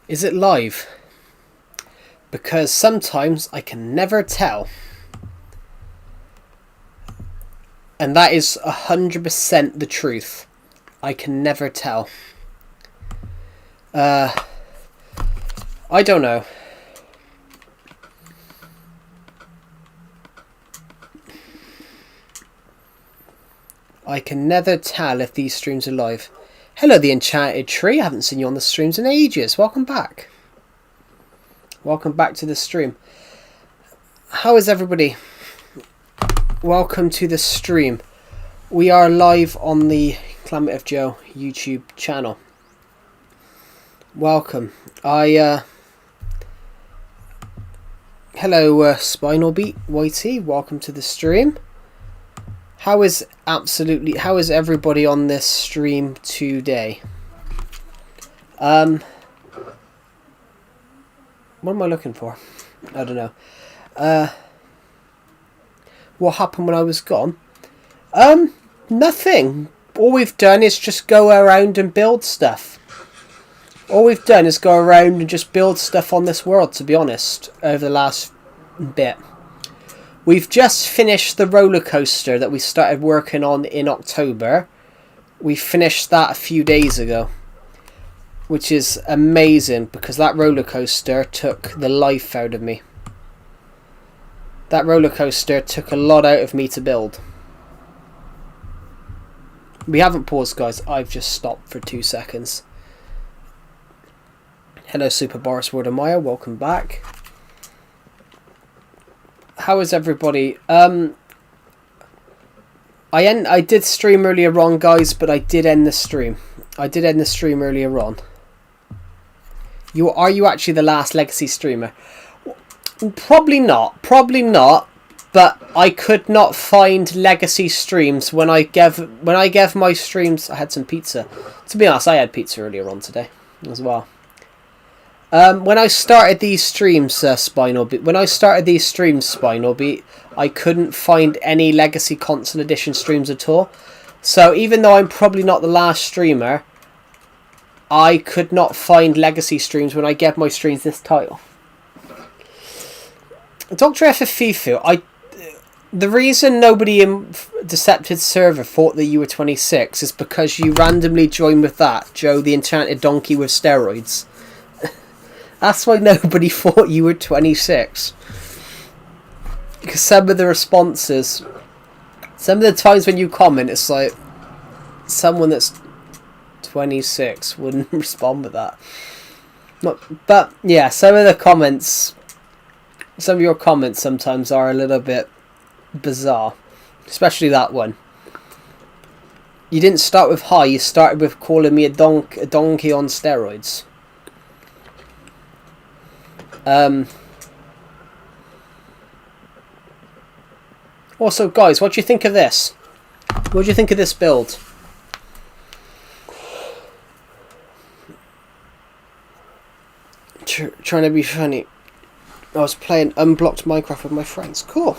Is it live? Because sometimes I can never tell. And that is 100% the truth. I can never tell. I don't know. I can never tell if these streams are live. Hello, the Enchanted Tree. I haven't seen you on the streams in ages. Welcome back. Welcome back to the stream. How is everybody? Welcome to the stream. We are live on the Calamity of Joe YouTube channel. Welcome. Hello, Spinal Beat YT. Welcome to the stream. How is everybody on this stream today? What am I looking for? I don't know. What happened when I was gone? Nothing. All we've done is just go around and build stuff. All we've done is go around and just build stuff on this world, to be honest, over the last bit. We've just finished the roller coaster that we started working on in October. We finished that a few days ago, which is amazing because that roller coaster took the life out of me. That roller coaster took a lot out of me to build. We haven't paused, guys. I've just stopped for 2 seconds. Hello, Super Boris Wardemire. Welcome back. How is everybody? I did stream earlier on, guys, but I did end the stream. I did end the stream earlier on. Are you actually the last legacy streamer? Probably not. Probably not. But I could not find legacy streams when I gave my streams. I had some pizza. To be honest, I had pizza earlier on today as well. When I started these streams, Spinal Beat, I couldn't find any Legacy Console Edition streams at all. So even though I'm probably not the last streamer, I could not find Legacy streams when I gave my streams this title. Dr. FFFIFU, the reason nobody in Decepted server thought that you were 26 is because you randomly joined with that, Joe the Enchanted Donkey with steroids. That's why nobody thought you were 26. Because some of the responses, some of the times when you comment, it's like someone that's 26 wouldn't respond with that. But yeah, some of the comments, some of your comments sometimes are a little bit bizarre. Especially that one. You didn't start with hi, you started with calling me a donkey on steroids. Also, guys, what do you think of this? What do you think of this build? Trying to be funny. I was playing unblocked Minecraft with my friends. Cool.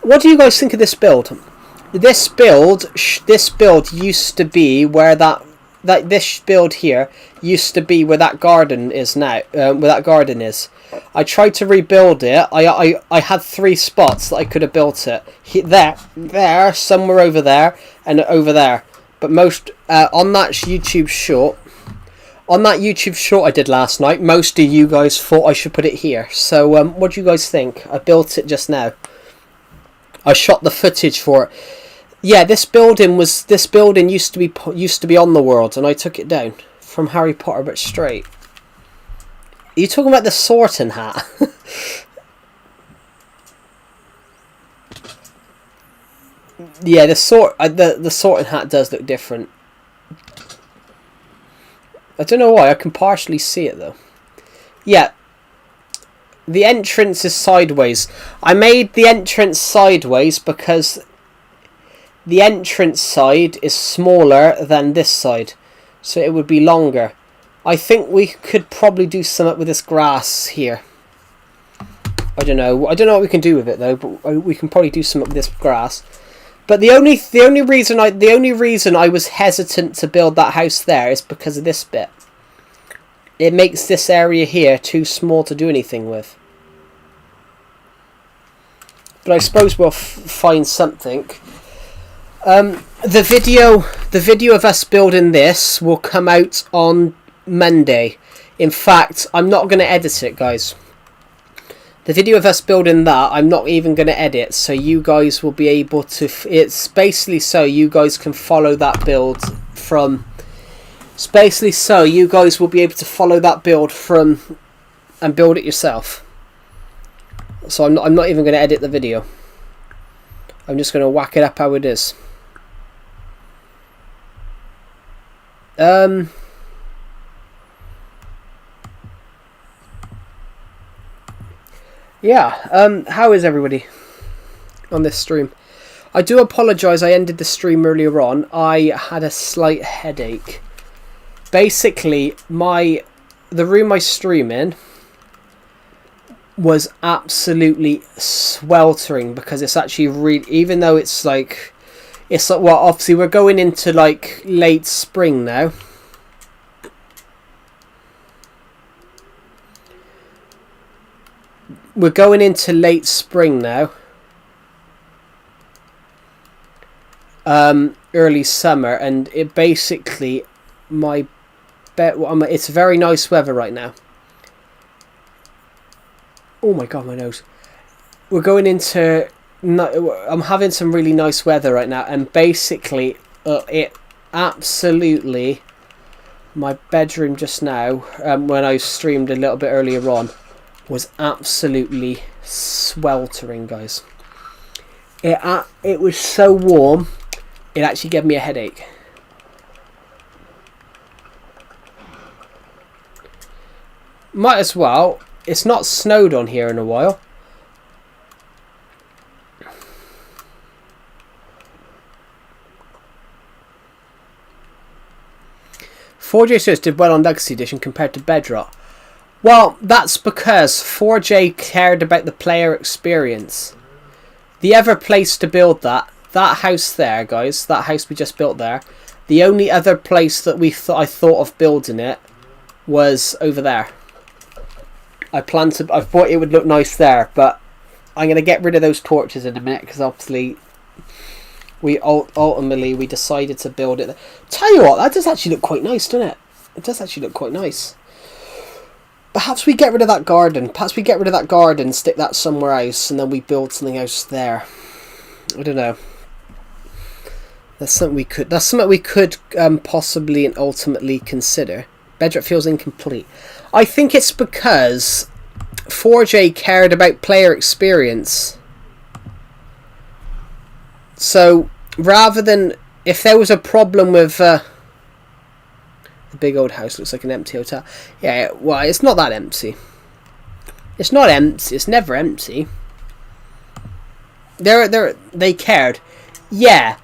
What do you guys think of this build? This build used to be where this build here used to be where that garden is now. Where that garden is. I tried to rebuild it. I had 3 spots that I could have built it. There, somewhere over there, and over there. But most on that YouTube short I did last night, most of you guys thought I should put it here. So what do you guys think? I built it just now. I shot the footage for it. Yeah, this building used to be on the world, and I took it down from Harry Potter, but straight. Are you talking about the sorting hat? Yeah, the sorting hat does look different. I don't know why. I can partially see it though. Yeah. The entrance is sideways. I made the entrance sideways because the entrance side is smaller than this side, so it would be longer. I think we could probably do something with this grass here. I don't know what we can do with it though, but we can probably do something with this grass. But the only reason I was hesitant to build that house there is because of this bit. it makes this area here too small to do anything with. But I suppose we'll find something. The video of us building this will come out on Monday. In fact, I'm not going to edit it, guys. The video of us building that, I'm not even going to edit, so you guys will be able to... It's basically so you guys can follow that build from... It's basically so you guys will be able to follow that build from... and build it yourself. So I'm not even going to edit the video. I'm just going to whack it up how it is. Yeah, how is everybody on this stream? I do apologise, I ended the stream earlier on. I had a slight headache. Basically, the room I stream in was absolutely sweltering because it's actually really, even though it's like, well, obviously we're going into like late spring now. We're going into late spring now. Early summer, and it basically, it's very nice weather right now. Oh my god, my nose. We're going into... I'm having some really nice weather right now, and basically, it absolutely... My bedroom just now, when I streamed a little bit earlier on, was absolutely sweltering, guys. It was so warm, it actually gave me a headache. Might as well. It's not snowed on here in a while. "4J did well on Legacy Edition compared to Bedrock." Well, that's because 4J cared about the player experience. The other place to build that house there, guys, that house we just built there, the only other place that I thought of building it was over there. I thought it would look nice there, but I'm going to get rid of those torches in a minute because obviously we ultimately decided to build it. Tell you what, that does actually look quite nice, doesn't it? It does actually look quite nice. Perhaps we get rid of that garden. Perhaps we get rid of that garden, stick that somewhere else, and then we build something else there. I don't know. That's something we could. That's something we could possibly and ultimately consider. Bedrock feels incomplete. I think it's because 4J cared about player experience. So rather than, if there was a problem with the big old house looks like an empty hotel. Yeah, well, it's not that empty. It's not empty. It's never empty. They cared. Yeah.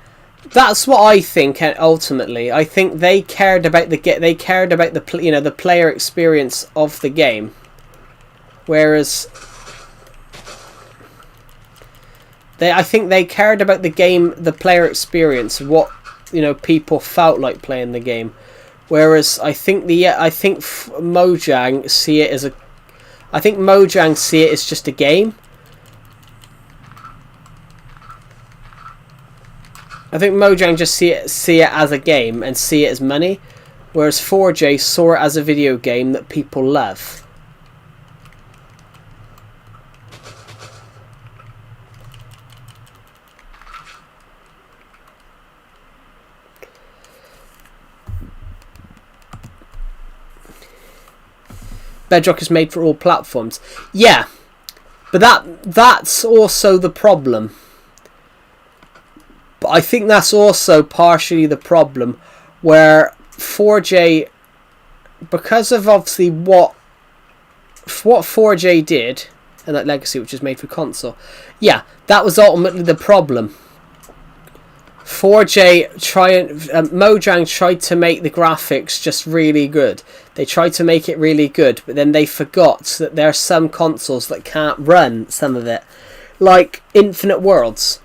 That's what I think. Ultimately, I think they cared about the the player experience of the game, whereas I think they cared about the game, the player experience, what people felt like playing the game, whereas I think Mojang see it as just a game. I think Mojang just see it as a game and see it as money, whereas 4J saw it as a video game that people love. Bedrock is made for all platforms. Yeah, but that's also the problem. But I think that's also partially the problem where 4J, because of obviously what 4J did, and that Legacy, which is made for console, yeah, that was ultimately the problem. 4J Mojang tried to make the graphics just really good. They tried to make it really good, but then they forgot that there are some consoles that can't run some of it, like Infinite Worlds.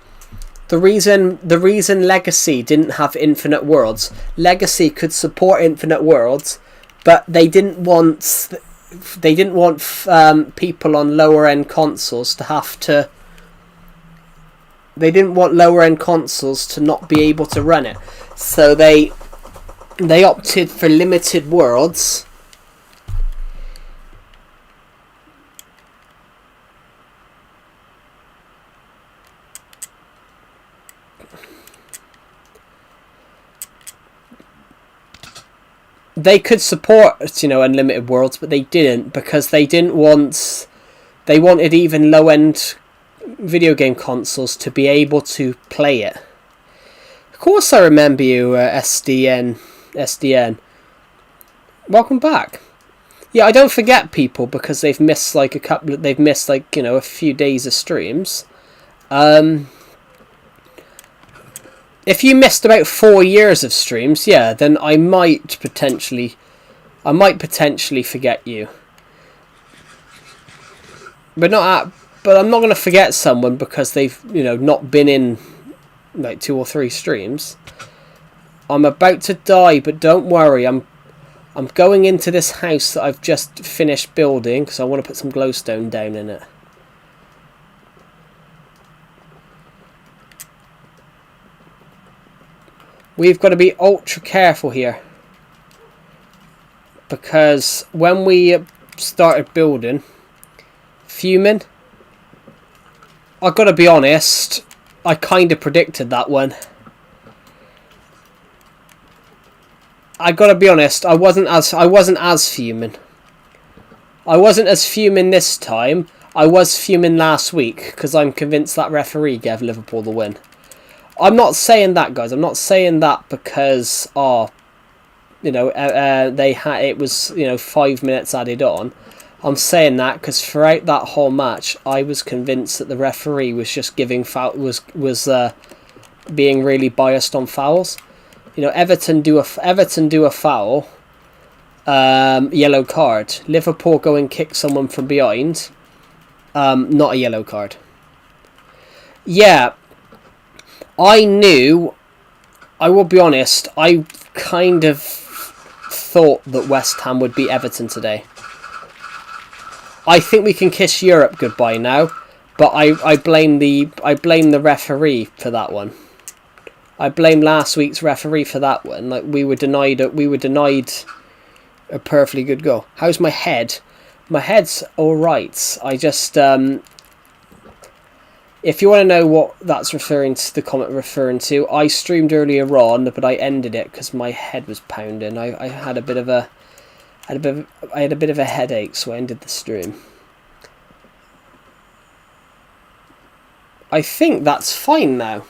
The reason Legacy didn't have Infinite Worlds, Legacy could support Infinite Worlds, but they didn't want people on lower end consoles to have to. They didn't want lower end consoles to not be able to run it, so they opted for limited worlds. They could support, unlimited worlds, but they didn't, because they wanted even low-end video game consoles to be able to play it. Of course I remember you, SDN. Welcome back. Yeah, I don't forget people because they've missed a few days of streams. If you missed about 4 years of streams, yeah, then I might potentially forget you. But I'm not going to forget someone because they've, not been in like 2 or 3 streams. I'm about to die, but don't worry. I'm going into this house that I've just finished building because I want to put some glowstone down in it. We've got to be ultra careful here, because when we started building, fuming, I've got to be honest, I kind of predicted that one. I got to be honest, I wasn't as fuming. I wasn't as fuming this time. I was fuming last week because I'm convinced that referee gave Liverpool the win. I'm not saying that, guys. I'm not saying that because it was 5 minutes added on. I'm saying that because throughout that whole match, I was convinced that the referee was just giving was being really biased on fouls. Everton do a foul, yellow card. Liverpool go and kick someone from behind, not a yellow card. Yeah. I knew, I will be honest, I kind of thought that West Ham would beat Everton today. I think we can kiss Europe goodbye now, but I blame the referee for that one. I blame last week's referee for that one. Like, we were denied a perfectly good goal. How's my head? My head's all right. I just if you want to know what that's referring to, the comment referring to, I streamed earlier on, but I ended it because my head was pounding. I had a bit of a headache, so I ended the stream. I think that's fine now.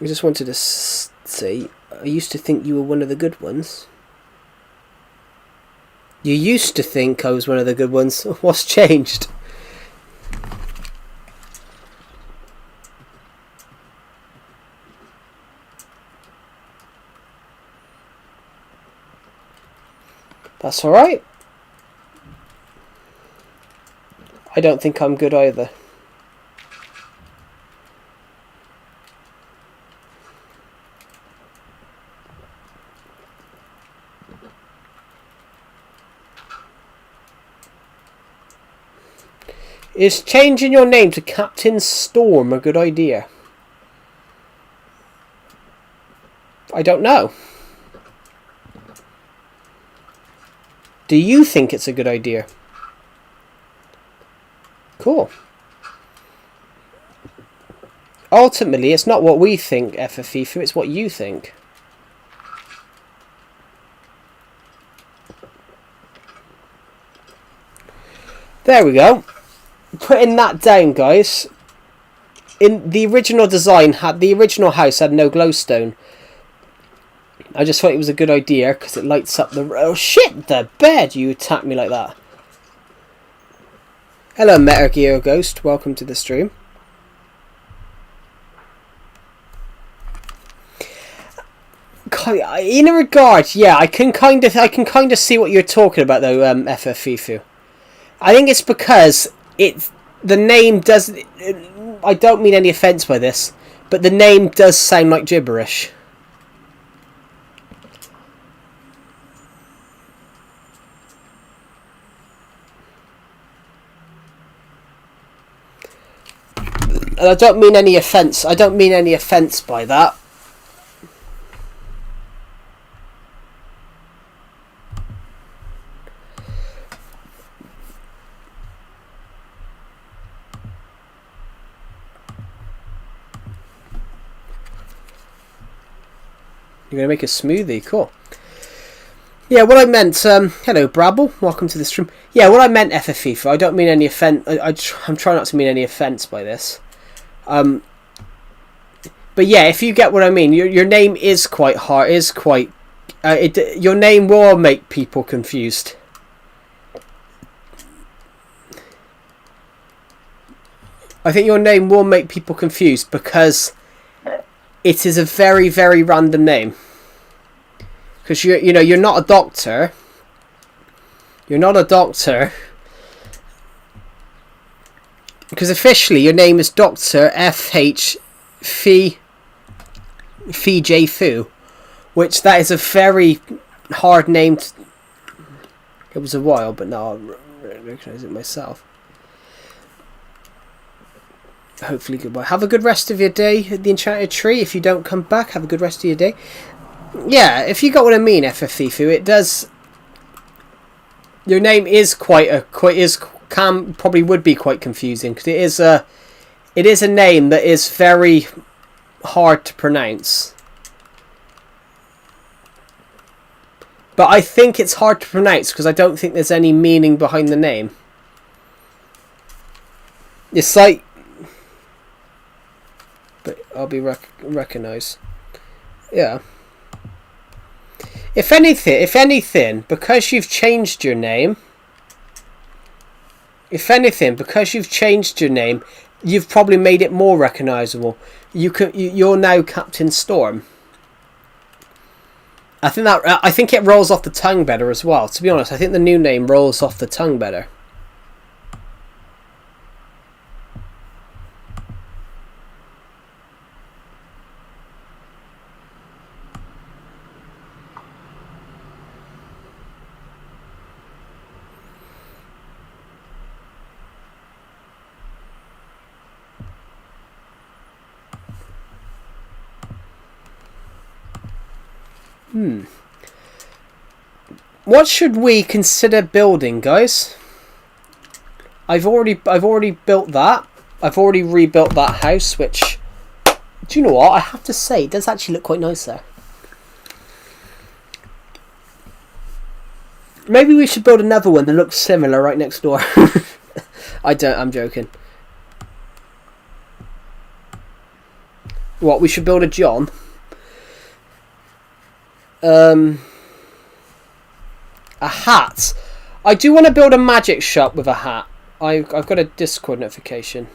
I just wanted to say, I used to think you were one of the good ones. You used to think I was one of the good ones. What's changed? That's alright. I don't think I'm good either. Is changing your name to Captain Storm a good idea? I don't know. Do you think it's a good idea? Cool. Ultimately, it's not what we think, FFFIFU, it's what you think. There we go. Putting that down, guys. In the original design, the original house had no glowstone. I just thought it was a good idea because it lights up the... Oh shit, the bed! You attacked me like that. Hello, Metal Gear Ghost. Welcome to the stream. In a regard, yeah, I can kind of see what you're talking about though, FFFIFU. I think it's because the name doesn't... I don't mean any offence by this, but the name does sound like gibberish. And I don't mean any offence. I don't mean any offence by that. You're going to make a smoothie. Cool. Yeah, what I meant... hello, Brabble. Welcome to the stream. Yeah, what I meant, FFFIFA, I don't mean any offence... I'm trying not to mean any offence by this. But yeah, if you get what I mean, your name is quite hard. Is quite... your name will make people confused. I think your name will make people confused because it is a very, very random name. Because you're not a doctor. You're not a doctor. Because officially your name is Dr. F.H. Fee J. Fu. Which that is a very hard name. It was a while, but now I recognise it myself. Hopefully goodbye. Have a good rest of your day at the Enchanted Tree. If you don't come back, have a good rest of your day. Yeah, if you got what I mean, FFFIFU, it does. Your name is probably would be quite confusing because it is a name that is very hard to pronounce. But I think it's hard to pronounce because I don't think there's any meaning behind the name. It's like, but I'll be recognised. Yeah. If anything, because you've changed your name. If anything, because you've changed your name, you've probably made it more recognisable. You're now Captain Storm. I think it rolls off the tongue better as well. To be honest, I think the new name rolls off the tongue better. What should we consider building, guys? I've already built that. I've already rebuilt that house, which, do you know what? I have to say, it does actually look quite nice there. Maybe we should build another one that looks similar right next door. I'm joking. What, we should build a John? A hat. I do want to build a magic shop with a hat. I've got a Discord notification.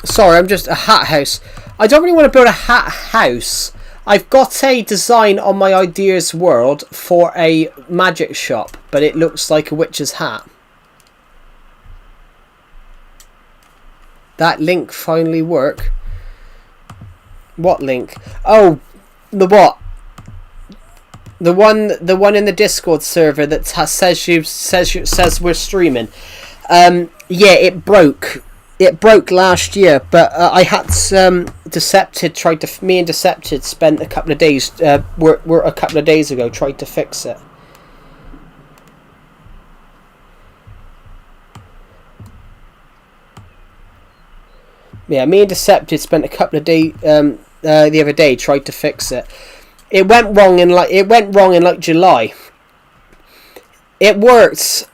Sorry, I'm just a hat house. I don't really want to build a hat house. I've got a design on my ideas world for a magic shop, but it looks like a witch's hat. That link finally work. What link? Oh, the what? The one in the Discord server that says we're streaming. Yeah, it broke. It broke last year, but I had Decepted me and Decepted spent a couple of days. Were a couple of days ago tried to fix it. Yeah, me and Decepted spent a couple of days the other day tried to fix it. It went wrong in like July. It worked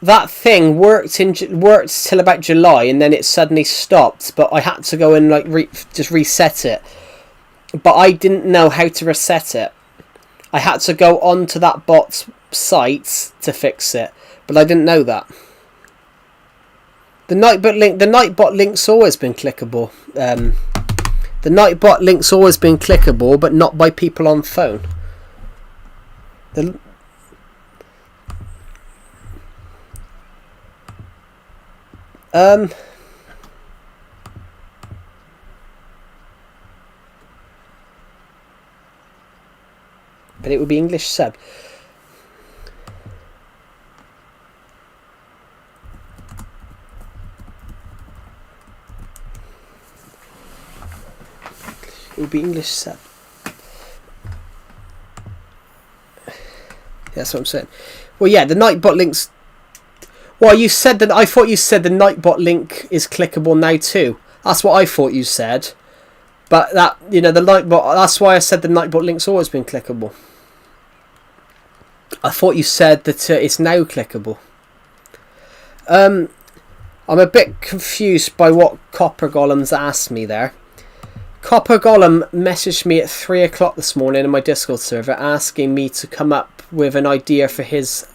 that thing worked till about July, and then it suddenly stopped. But I had to go and like just reset it. but I didn't know how to reset it. I had to go onto that bot's site to fix it, but I didn't know that. The Nightbot link's always been clickable. The Nightbot link's always been clickable, but not by people on phone. But it would be English sub. It would be English sub. That's what I'm saying. Well, yeah, the Nightbot links. Well, you said that. I thought you said the Nightbot link is clickable now too. That's what I thought you said. But that, the Nightbot. That's why I said the Nightbot link's always been clickable. I thought you said that it's now clickable. I'm a bit confused by what Copper Golem's asked me there. Copper Golem messaged me at 3 o'clock this morning in my Discord server asking me to come up with an idea for his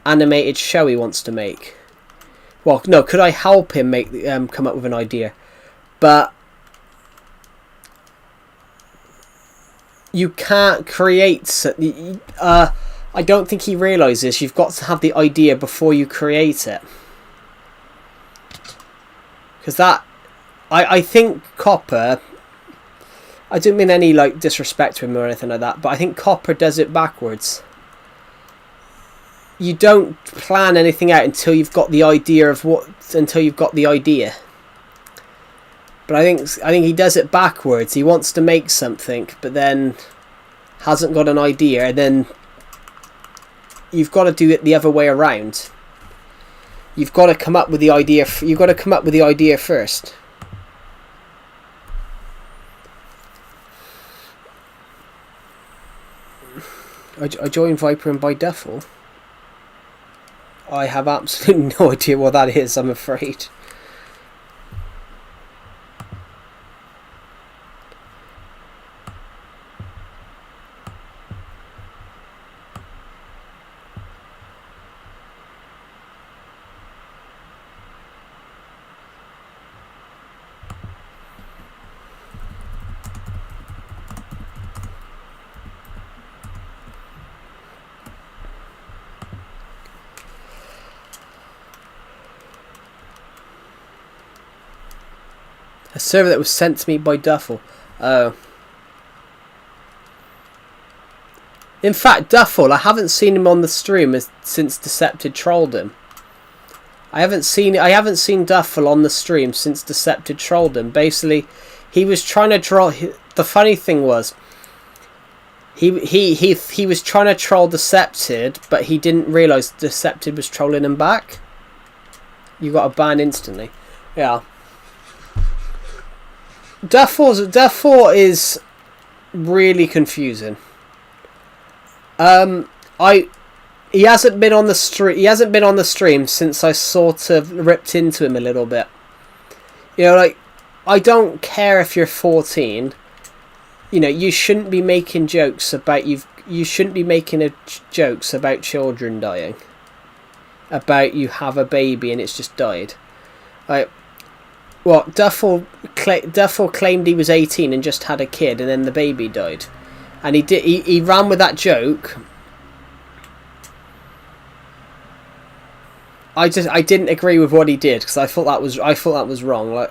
animated show he wants to make. Well, no, could I help him come up with an idea? But you can't create... I don't think he realises you've got to have the idea before you create it. Because that... I think Copper... I don't mean any disrespect to him or anything like that, but I think Copper does it backwards. You don't plan anything out until you've got the idea of until you've got the idea. But I think he does it backwards. He wants to make something, but then hasn't got an idea, and then you've got to do it the other way around. You've got to come up with the idea. You've got to come up with the idea first. I joined Viper and by Duffel. I have absolutely no idea what that is, I'm afraid. A server that was sent to me by Duffel. Oh. In fact, Duffel, I haven't seen him on the stream since Decepted trolled him. I haven't seen Duffel on the stream since Decepted trolled him. Basically, he was trying to troll. The funny thing was, he was trying to troll Decepted, but he didn't realise Decepted was trolling him back. You got a ban instantly. Yeah. Duffel is really confusing. He hasn't been on the stream. He hasn't been on the stream since I sort of ripped into him a little bit. I don't care if you're 14. You shouldn't be making jokes about you shouldn't be making jokes about children dying. About you have a baby and it's just died. What, Duffel claimed he was 18 and just had a kid, and then the baby died, and he ran with that joke. I didn't agree with what he did, because I thought that was wrong.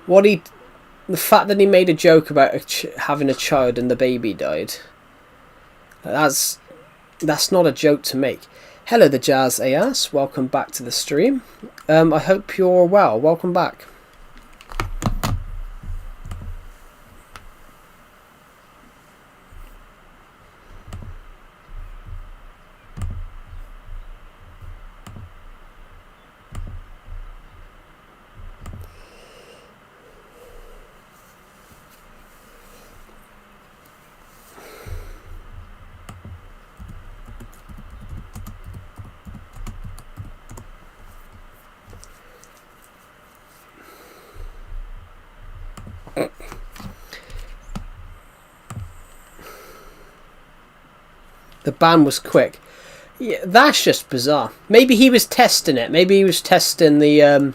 The fact that he made a joke about having a child and the baby died, that's not a joke to make. Hello, the Jazz AS. Welcome back to the stream. I hope you're well. Welcome back. The ban was quick. Yeah, that's just bizarre. Maybe he was testing it. Maybe he was testing the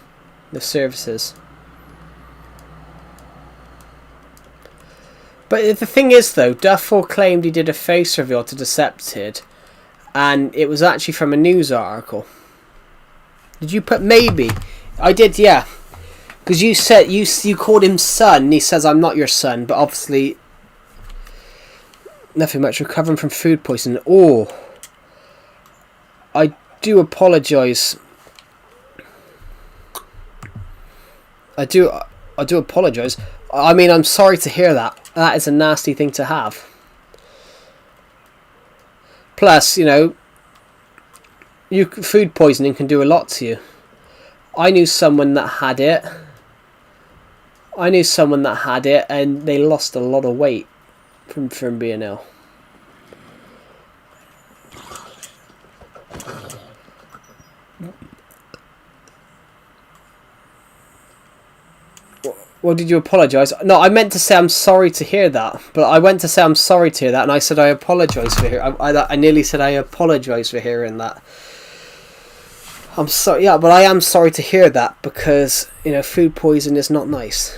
services. But the thing is, though, Duffel claimed he did a face reveal to Decepted, and it was actually from a news article. Did you put maybe? I did, yeah. Because you said you called him son, and he says I'm not your son, but obviously nothing much. Recovering from food poisoning. Oh, I do apologise. I do apologise. I mean, I'm sorry to hear that. That is a nasty thing to have. Plus, you know, food poisoning can do a lot to you. I knew someone that had it. And they lost a lot of weight from being ill. Well, did you apologise? No, I meant to say I'm sorry to hear that. But I went to say I'm sorry to hear that, and I said I apologise for hearing. I nearly said I apologise for hearing that. I'm sorry, yeah, but I am sorry to hear that because, you know, food poison is not nice.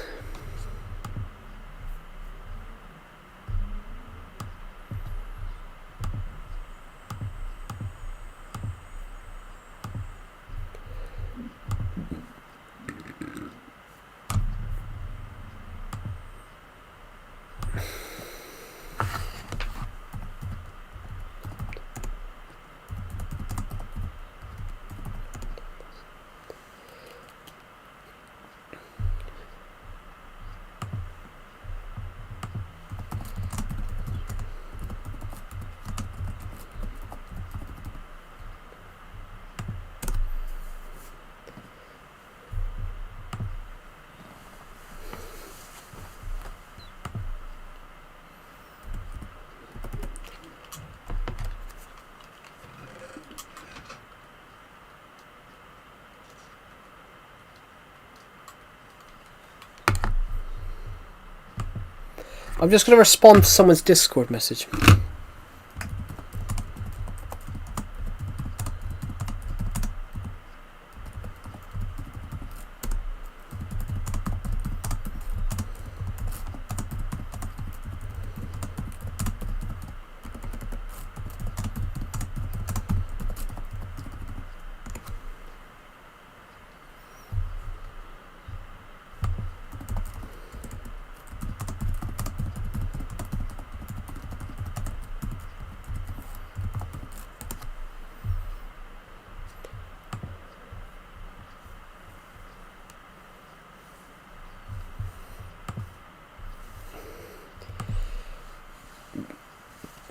I'm just going to respond to someone's Discord message.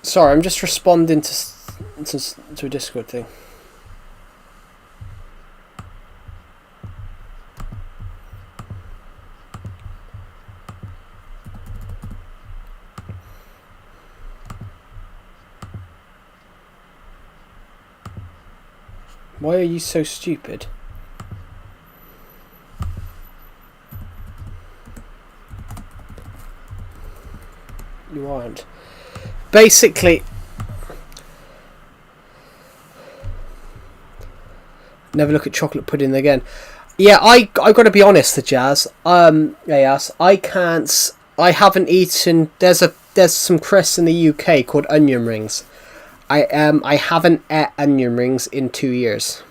Sorry, I'm just responding to a Discord thing. Why are you so stupid? You aren't. Basically, never look at chocolate pudding again. Yeah, I got to be honest, the Jazz. Yes, I haven't eaten. There's some crisps in the UK called onion rings. I haven't ate onion rings in 2 years.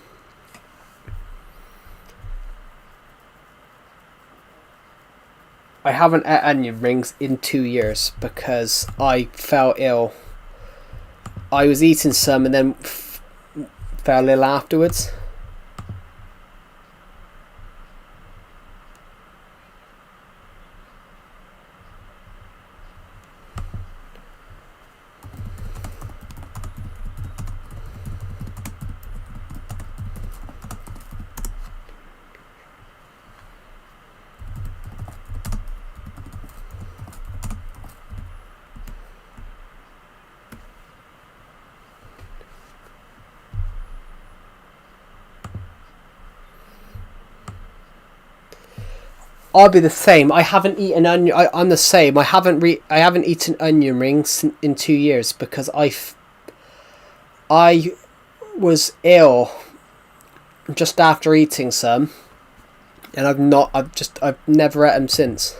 I haven't ate onion rings in 2 years because I fell ill. I was eating some and then fell ill afterwards. I'll be the same. I haven't eaten onion. I'm the same. I haven't eaten onion rings in 2 years because I was ill just after eating some, and I've never ate them since.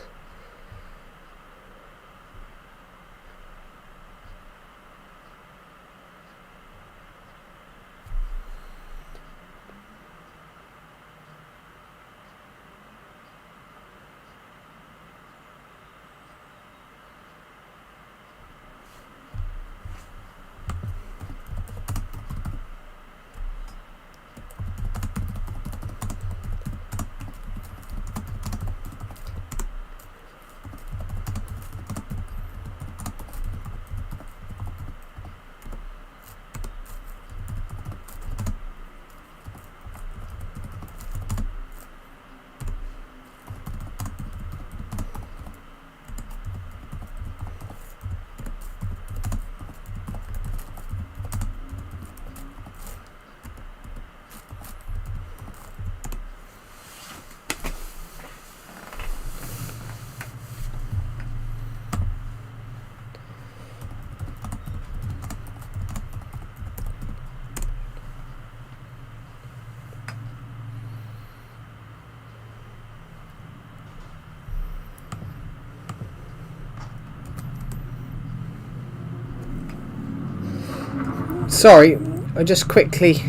Sorry, I just quickly...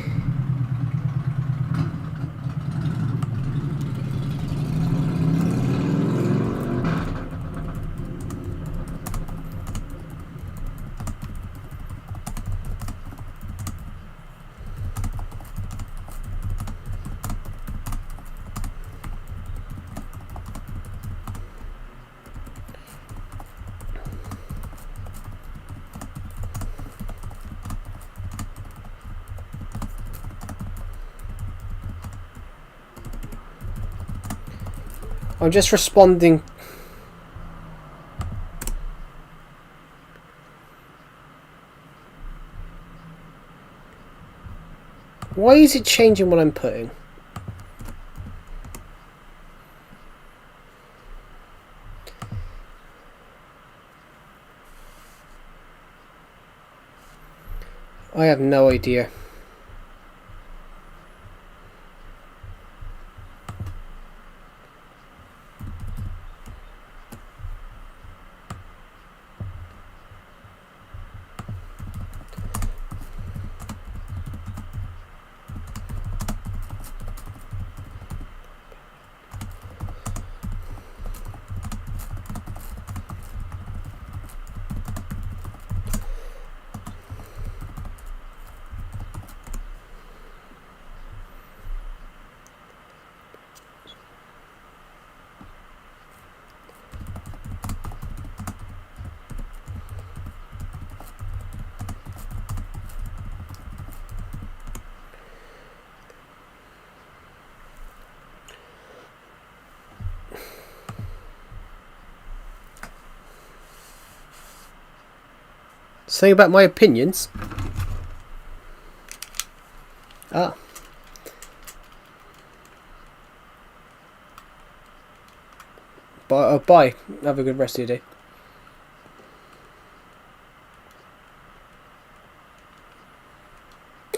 I'm just responding. Why is it changing what I'm putting? I have no idea. Saying about my opinions? Ah. Bye. Have a good rest of your day.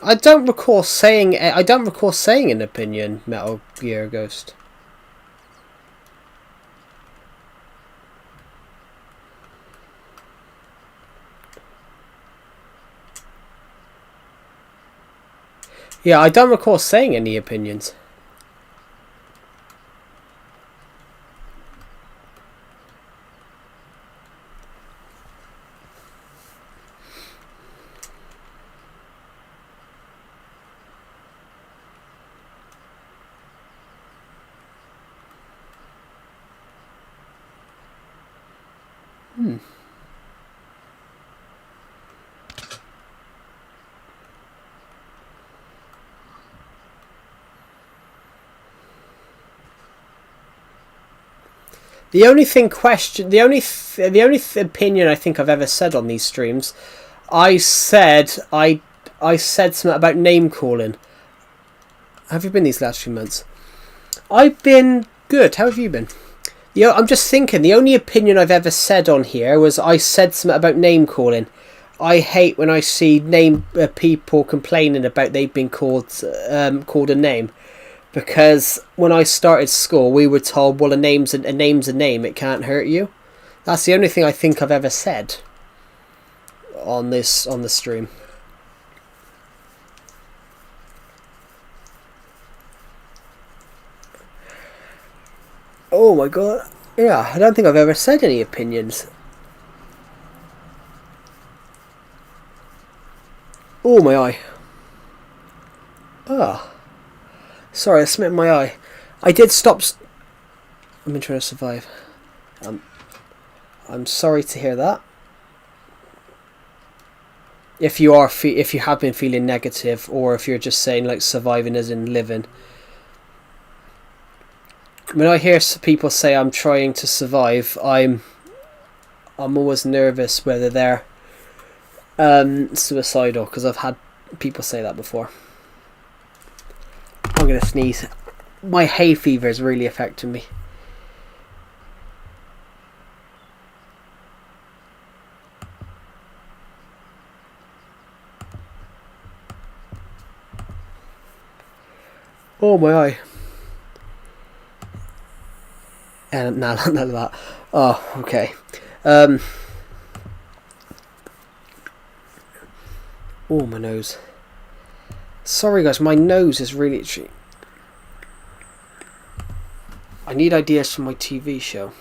I don't recall saying an opinion, Metal Gear Ghost. Yeah, I don't recall saying any opinions. The only opinion I think I've ever said on these streams, I said something about name calling. How have you been these last few months? I've been good. How have you been? Yeah, I'm just thinking. The only opinion I've ever said on here was I said something about name calling, I hate when I see people complaining about they've been called a name, because when I started school, we were told, well, a name's a name, it can't hurt you. That's the only thing I think I've ever said on the stream. Oh my god. Yeah, I don't think I've ever said any opinions. Oh, my eye. Ah. Oh. Sorry, I smit my eye. I did stop... I've been trying to survive. I'm sorry to hear that. If you have been feeling negative, or if you're just saying like surviving as in living. When I hear people say I'm trying to survive, I'm always nervous whether they're suicidal, because I've had people say that before. I'm gonna sneeze. My hay fever is really affecting me. Oh my eye. And none of that. Oh, okay. Oh, my nose. Sorry guys, my nose is really itchy. I need ideas for my TV show.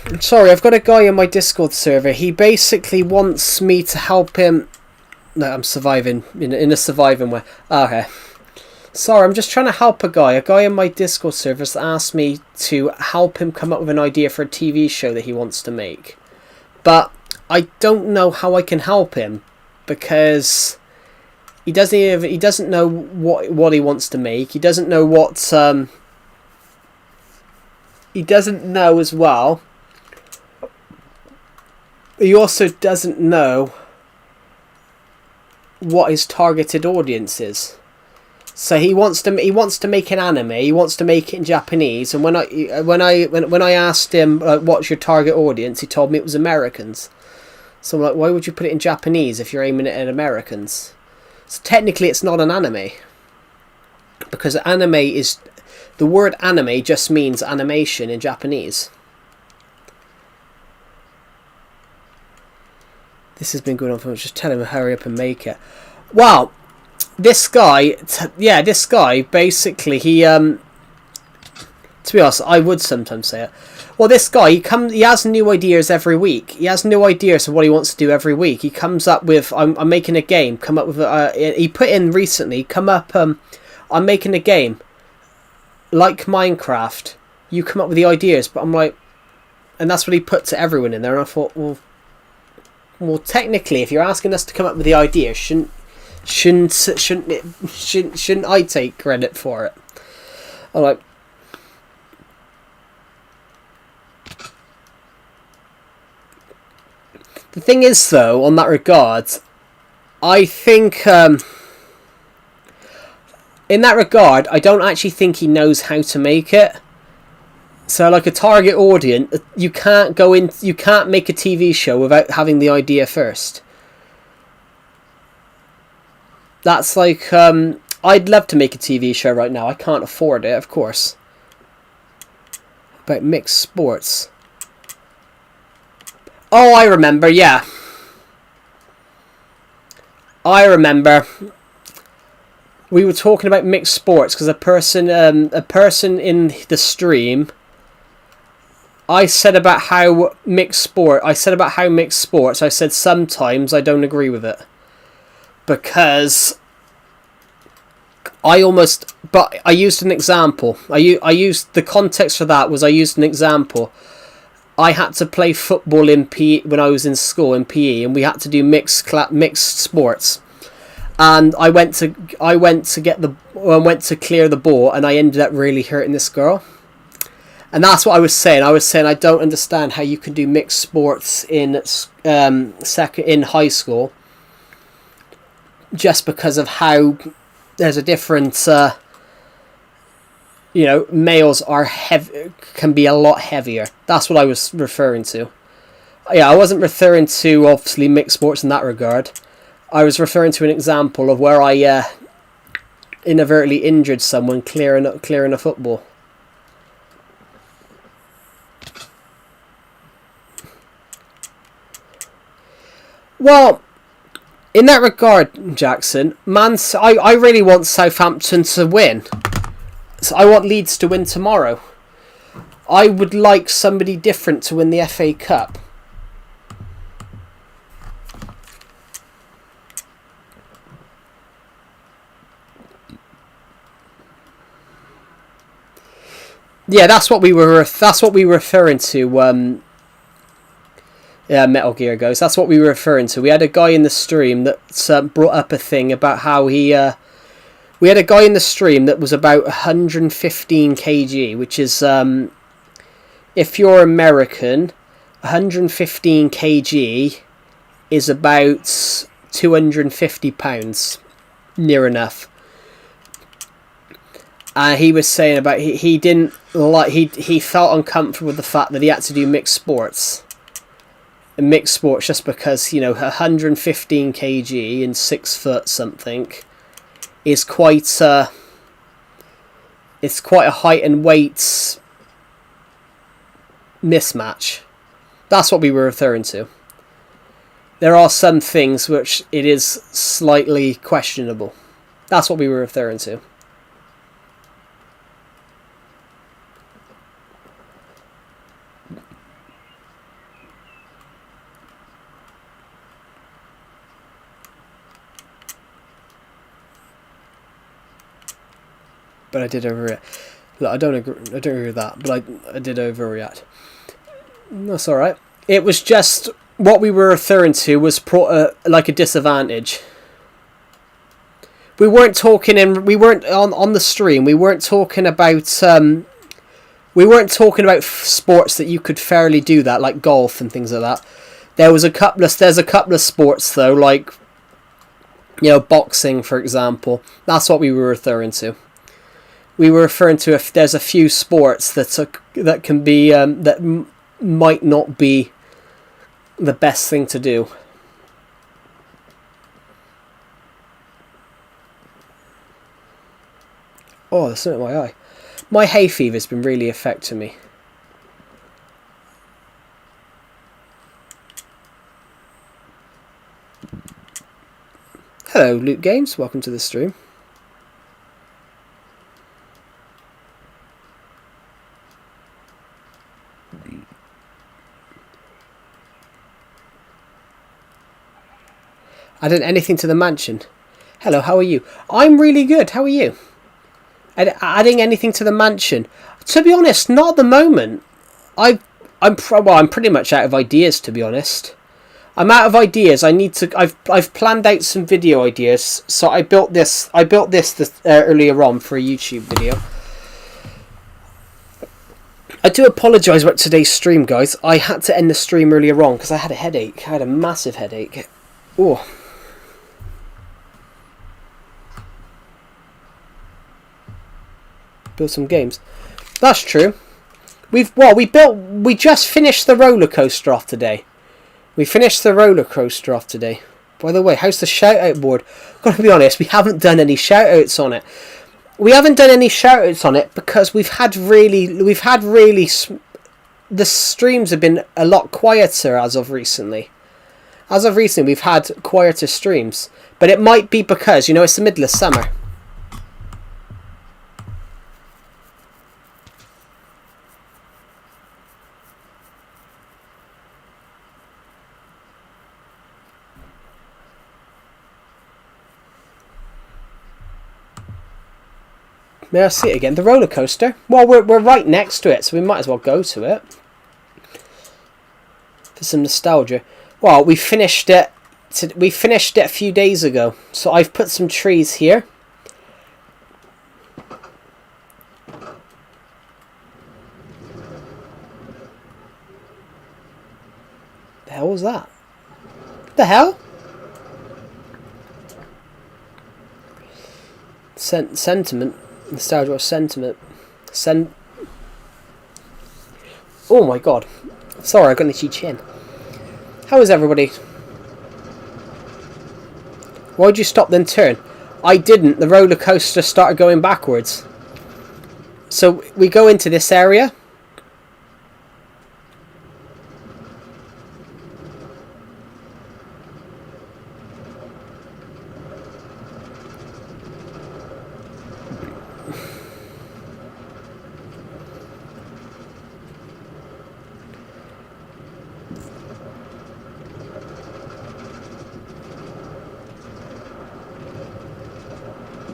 I'm sorry, I've got a guy in my Discord server. He basically wants me to help him. No, I'm surviving in a surviving way. Okay. Sorry, I'm just trying to help a guy. A guy in my Discord server has asked me to help him come up with an idea for a TV show that he wants to make. But I don't know how I can help him, because he doesn't know what he wants to make. He doesn't know what he doesn't know as well. He also doesn't know what his targeted audience is. So he wants to make an anime. He wants to make it in Japanese. And when I asked him what's your target audience, he told me it was Americans. So I'm like, why would you put it in Japanese if you're aiming it at Americans? So technically, it's not an anime, because anime is, the word anime just means animation in Japanese. This has been going on for much. Just tell him to hurry up and make it. Wow, this guy, this guy basically, he to be honest, I would sometimes say it. Well, this guy, he has new ideas every week. He has new ideas of what he wants to do every week. He comes up with, I'm making a game. Come up with he put in recently. I'm making a game like Minecraft. You come up with the ideas, but I'm like, and that's what he put to everyone in there. And I thought, well, technically, if you're asking us to come up with the idea, shouldn't I take credit for it? I'm like, the thing is, though, on that regard, I think in that regard, I don't actually think he knows how to make it. So, like a target audience, you can't make a TV show without having the idea first. That's like, I'd love to make a TV show right now. I can't afford it, of course. About mixed sports. Oh, I remember, yeah. I remember. We were talking about mixed sports because a person in the stream, I said about how mixed sports, I said sometimes I don't agree with it. Because I used an example. I used the context for that was I used an example. I had to play football in PE when I was in school in PE, and we had to do mixed sports. And I went to clear the ball, and I ended up really hurting this girl. And that's what I was saying. I was saying I don't understand how you can do mixed sports in high school, just because of how there's a different. Males can be a lot heavier. That's what I was referring to. Yeah, I wasn't referring to obviously mixed sports in that regard. I was referring to an example of where I inadvertently injured someone clearing a football. Well, in that regard, Jackson, I really want Southampton to win. So I want Leeds to win tomorrow. I would like somebody different to win the FA Cup. Yeah, that's what we were referring to. Yeah, Metal Gear goes. That's what we were referring to. We had a guy in the stream that brought up a thing about how he. We had a guy in the stream that was about 115 kg, which is, if you're American, 115 kg is about 250 pounds, near enough. He was saying about he didn't like he felt uncomfortable with the fact that he had to do mixed sports. And mixed sports just because 115 kg and 6 foot something is quite it's quite a height and weight mismatch. That's what we were referring to. There are some things which it is slightly questionable. That's what we were referring to. But I did overreact. Look, I don't agree with that, but I did overreact. That's all right. It was just what we were referring to was like a disadvantage. We weren't talking on the stream. We weren't talking about sports that you could fairly do that, like golf and things like that. There's a couple of sports though, like boxing, for example. That's what we were referring to. We were referring to if there's a few sports that can be that might not be the best thing to do. Oh, there's something in my eye. My hay fever's been really affecting me. Hello, Luke Games. Welcome to the stream. Adding anything to the mansion. Hello, how are you? I'm really good. How are you? Adding anything to the mansion? To be honest, not at the moment. I'm pretty much out of ideas. To be honest, I'm out of ideas. I've planned out some video ideas. So I built this earlier on for a YouTube video. I do apologise about today's stream, guys. I had to end the stream earlier on because I had a headache. I had a massive headache. Oh. Build some games. That's true. We just finished the roller coaster off today. By the way, how's the shout out board? Gotta be honest, we haven't done any shout outs on it. Because we've had really the streams have been a lot quieter as of recently. We've had quieter streams, but it might be because it's the middle of summer. May I see it again? The roller coaster? Well, we're right next to it, so we might as well go to it. For some nostalgia. Well, we finished it a few days ago. So I've put some trees here. The hell was that? The hell? Sentiment. Nostalgia or sentiment. Oh my god. Sorry, I got an itchy chin. How is everybody? Why'd you stop then turn? I didn't. The roller coaster started going backwards. So we go into this area.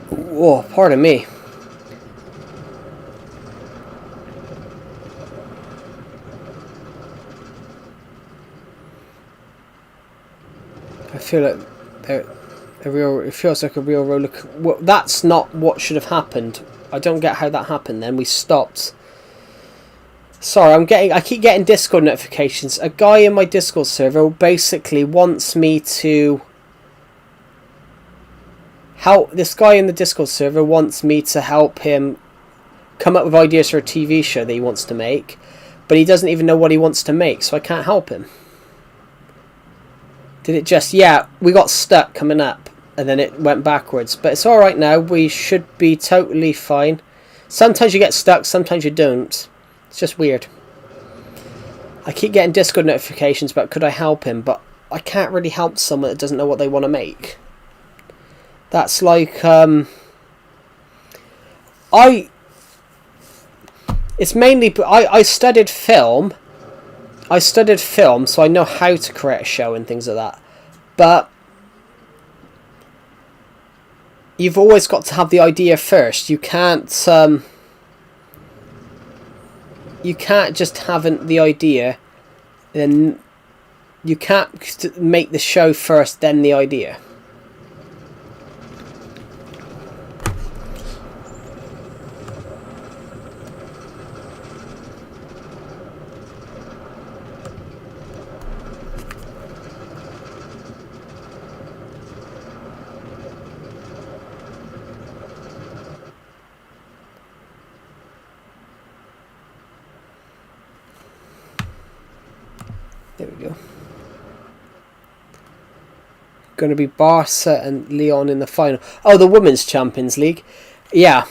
Whoa, pardon me. I feel like it feels like a real roller. Well, that's not what should have happened. I don't get how that happened. Then we stopped. Sorry, I keep getting Discord notifications. A guy in my Discord server basically wants me to help. This guy in the Discord server wants me to help him come up with ideas for a TV show that he wants to make, but he doesn't even know what he wants to make, so I can't help him. Did it just... Yeah, we got stuck coming up, and then it went backwards. But it's alright now. We should be totally fine. Sometimes you get stuck, sometimes you don't. It's just weird. I keep getting Discord notifications about could I help him, but I can't really help someone that doesn't know what they want to make. That's like... It's mainly... I studied film... so I know how to create a show and things like that. But you've always got to have the idea first. You can't just have the idea, then you can't make the show first, then the idea. There we go. Going to be Barca and Lyon in the final. Oh, the Women's Champions League. Yeah.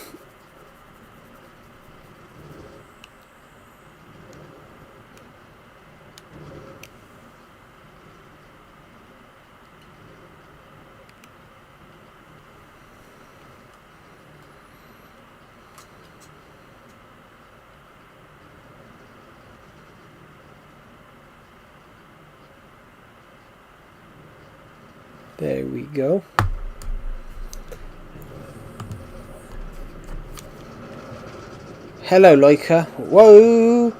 There we go. Hello, Leica. Whoa!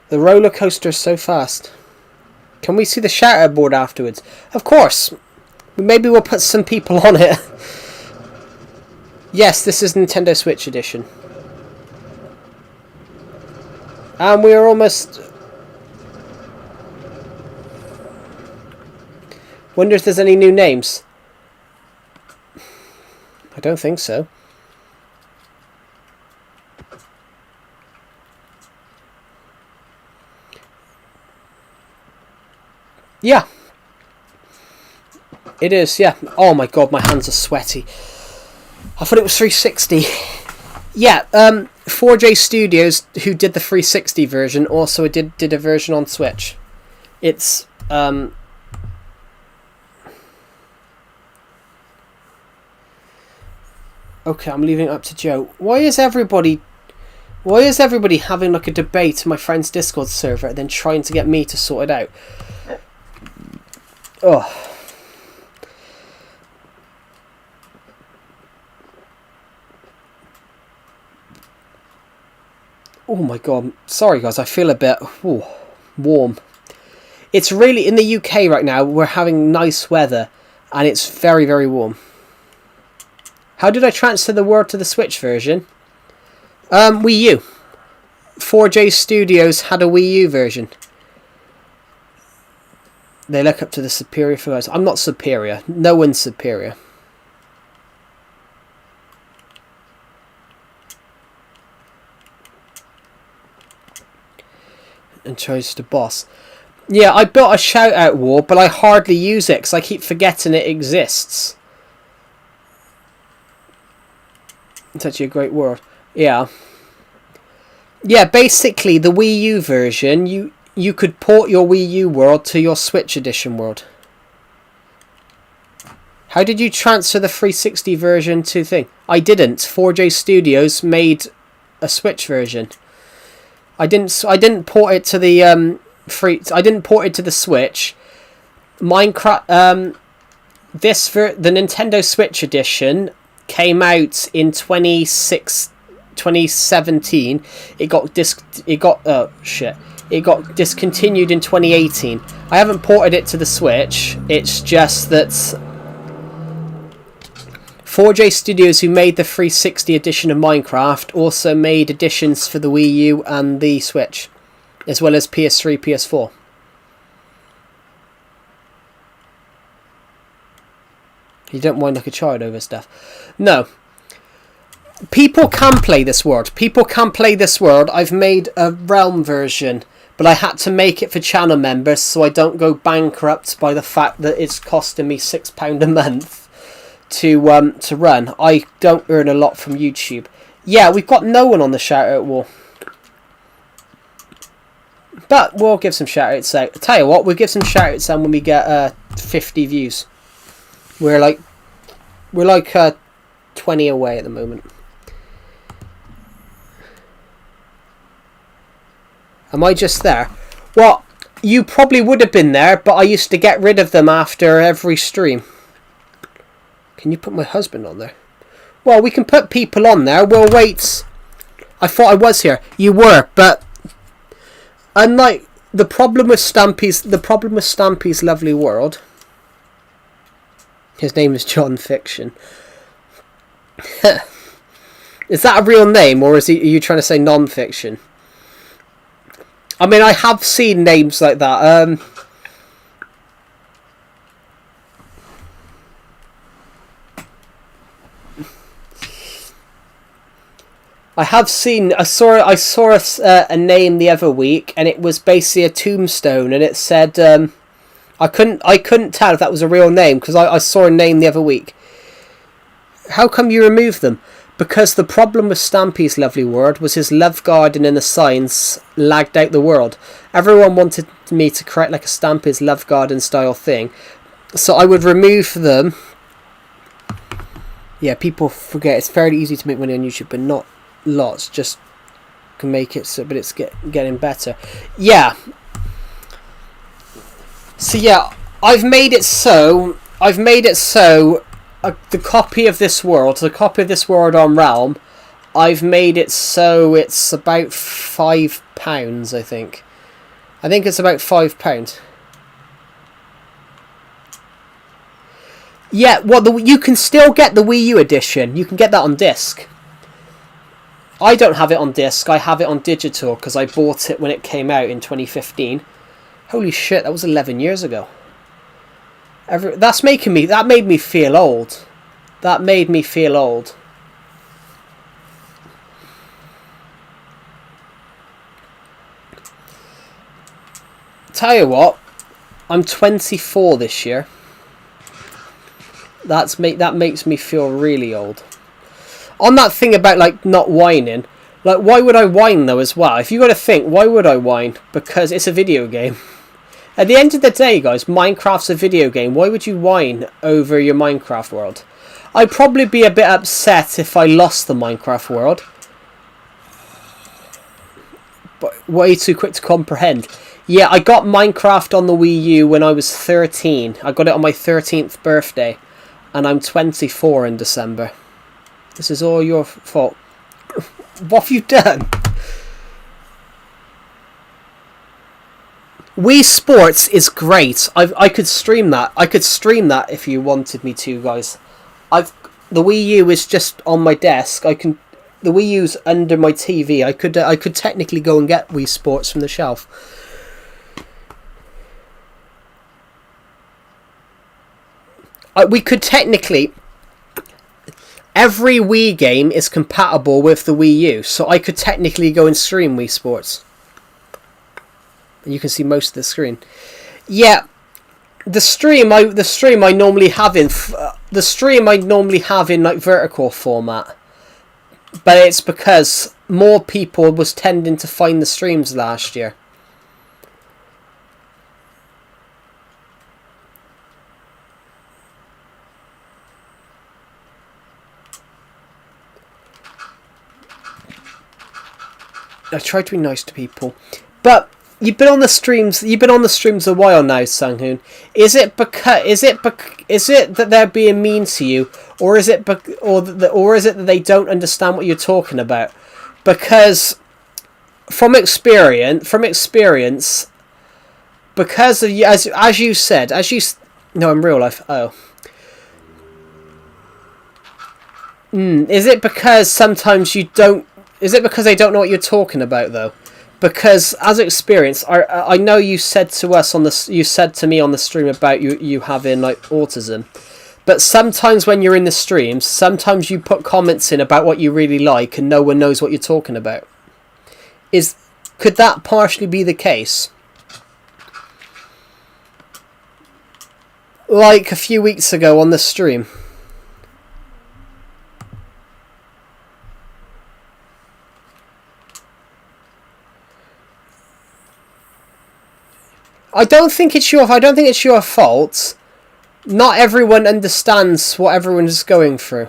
The roller coaster is so fast. Can we see the shout-out board afterwards? Of course. Maybe we'll put some people on it. Yes, this is Nintendo Switch Edition. And we are almost... Wonder if there's any new names. I don't think so. Yeah. It is, yeah. Oh my god, my hands are sweaty. I thought it was 360. Yeah, 4J Studios, who did the 360 version, also did a version on Switch. It's... Okay, I'm leaving it up to Joe. Why is everybody having like a debate in my friend's Discord server and then trying to get me to sort it out? Oh. Oh my god. Sorry guys, I feel a bit warm. It's really, in the UK right now, we're having nice weather and it's very, very warm. How did I transfer the word to the Switch version? Wii U. 4J Studios had a Wii U version. They look up to the superior for us. I'm not superior. No one's superior. And chose to boss. Yeah, I built a shout out wall, but I hardly use it because I keep forgetting it exists. It's actually a great word. Yeah. Yeah, basically the Wii U version, you could port your Wii U world to your Switch edition world. How did you transfer the 360 version to thing? I didn't. 4J Studios made a Switch version. I didn't port it to the I didn't port it to the Switch. Minecraft the Nintendo Switch edition came out in 2017. It got discontinued in 2018. I haven't ported it to the Switch. It's just that 4J Studios, who made the 360 edition of Minecraft, also made editions for the Wii U and the Switch, as well as PS3, PS4. You don't whine like a child over stuff. No. People can play this world. People can play this world. I've made a Realm version, but I had to make it for channel members so I don't go bankrupt by the fact that it's costing me £6 a month to run. I don't earn a lot from YouTube. Yeah, we've got no one on the shout out wall. But we'll give some shout outs out. Tell you what, we'll give some shout outs out when we get 50 views. We're like 20 away at the moment. Am I just there? Well, you probably would have been there, but I used to get rid of them after every stream. Can you put my husband on there? Well, we can put people on there. We'll wait. I thought I was here. You were, but unlike the problem with Stampy's Lovely World. His name is John Fiction. Is that a real name, or are you trying to say non-fiction? I mean, I have seen names like that. I saw a name the other week, and it was basically a tombstone, and it said I couldn't tell if that was a real name because I saw a name the other week. How come you removed them? Because the problem with Stampy's Lovely World was his love garden and the signs lagged out the world. Everyone wanted me to create like a Stampy's Love Garden style thing, so I would remove them. Yeah, people forget it's fairly easy to make money on YouTube, but not lots. Just can make it so, but it's getting better. Yeah. So yeah, I've made it so the copy of this world on Realm, I've made it so it's about £5, I think. I think it's about £5. Yeah, well, you can still get the Wii U edition. You can get that on disc. I don't have it on disc. I have it on digital because I bought it when it came out in 2015. Holy shit, that was 11 years ago. That made me feel old. That made me feel old. Tell you what, I'm 24 this year. That makes me feel really old. On that thing about like not whining, like why would I whine though as well? If you got to think, why would I whine? Because it's a video game. At the end of the day, guys, Minecraft's a video game. Why would you whine over your Minecraft world? I'd probably be a bit upset if I lost the Minecraft world. But way too quick to comprehend. Yeah, I got Minecraft on the Wii U when I was 13. I got it on my 13th birthday. And I'm 24 in December. This is all your fault. What have you done? Wii Sports is great. I could stream that. I could stream that if you wanted me to, guys. The Wii U is just on my desk. The Wii U's under my TV. I could technically go and get Wii Sports from the shelf. We could technically. Every Wii game is compatible with the Wii U, so I could technically go and stream Wii Sports. and you can see most of the screen. Yeah, the stream I normally have in like vertical format, but it's because more people was tending to find the streams last year. I try to be nice to people, but you've been on the streams. You've been on the streams a while now, Sanghoon. Is it that they're being mean to you, or is it that they don't understand what you're talking about? Because from experience, because of you, as you said, no, in real life. Oh. Is it because sometimes you don't? Is it because they don't know what you're talking about, though? Because as experience, I know you said to us you said to me on the stream about you having like autism, but sometimes when you're in the streams, sometimes you put comments in about what you really like, and no one knows what you're talking about. Could that partially be the case? Like a few weeks ago on the stream. I don't think it's your fault. Not everyone understands what everyone's going through.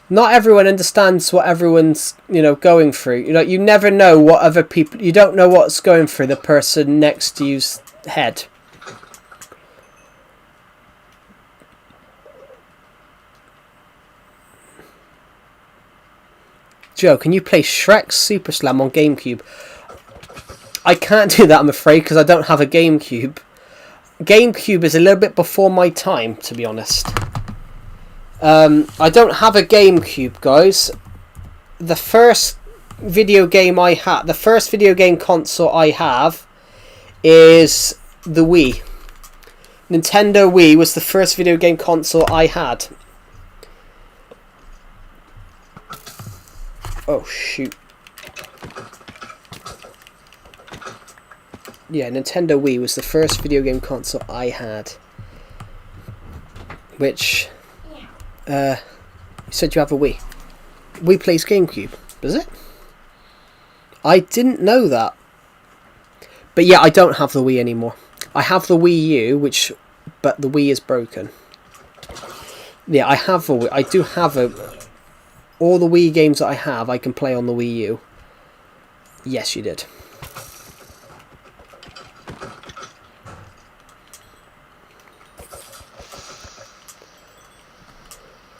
Not everyone understands what everyone's, going through. You never know what other people. You don't know what's going through the person next to you's head. Joe, can you play Shrek Super Slam on GameCube? I can't do that, I'm afraid, because I don't have a GameCube. GameCube is a little bit before my time, to be honest. I don't have a GameCube, guys. The first video game console I have is the Wii. Nintendo Wii was the first video game console I had. Oh, shoot. Yeah, Nintendo Wii was the first video game console I had. Which, you said you have a Wii. Wii plays GameCube, does it? I didn't know that. But yeah, I don't have the Wii anymore. I have the Wii U, but the Wii is broken. Yeah, I have a Wii. I do have all the Wii games that I have, I can play on the Wii U. Yes, you did.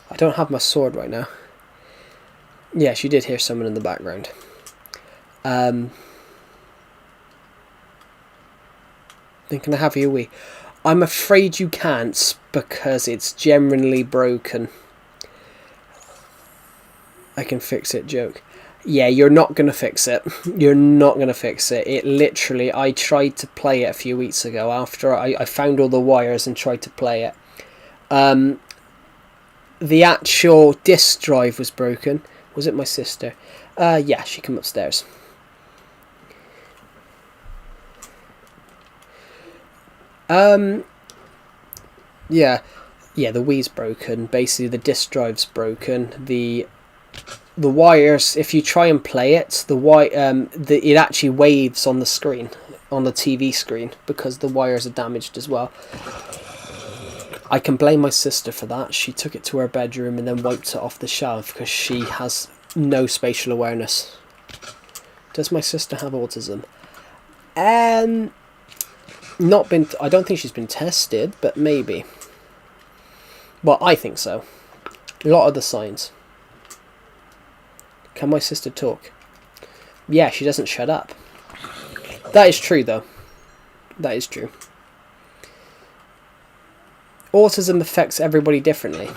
I don't have my sword right now. Yes, you did hear someone in the background. Then can I have your Wii? I'm afraid you can't, because it's generally broken. I can fix it, joke. Yeah, you're not going to fix it. You're not going to fix it. It literally, I tried to play it a few weeks ago after I found all the wires and tried to play it. The actual disk drive was broken. Was it my sister? Yeah, she came upstairs. Yeah, the Wii's broken. Basically, the disk drive's broken. The wires, if you try and play it, it actually waves on the screen, on the TV screen, because the wires are damaged as well. I can blame my sister for that. She took it to her bedroom and then wiped it off the shelf because she has no spatial awareness. Does my sister have autism? I don't think she's been tested, but maybe. Well, I think so. A lot of the signs. Can my sister talk? Yeah, she doesn't shut up. That is true, though. That is true. Autism affects everybody differently.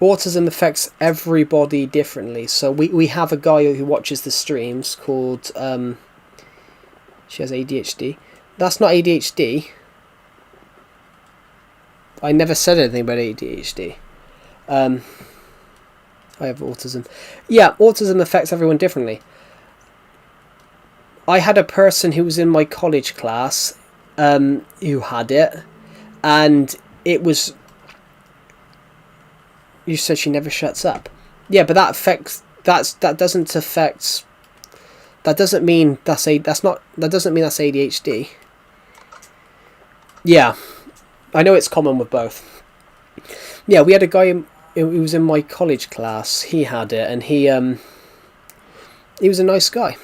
Autism affects everybody differently. So we have a guy who watches the streams called... she has ADHD. That's not ADHD. I never said anything about ADHD. I have autism. Yeah, autism affects everyone differently. I had a person who was in my college class who had it, and it was... You said she never shuts up. Yeah, but that affects... That doesn't affect... That doesn't mean that's That doesn't mean that's ADHD. Yeah, I know it's common with both. Yeah, we had a guy who was in my college class. He had it, and he was a nice guy.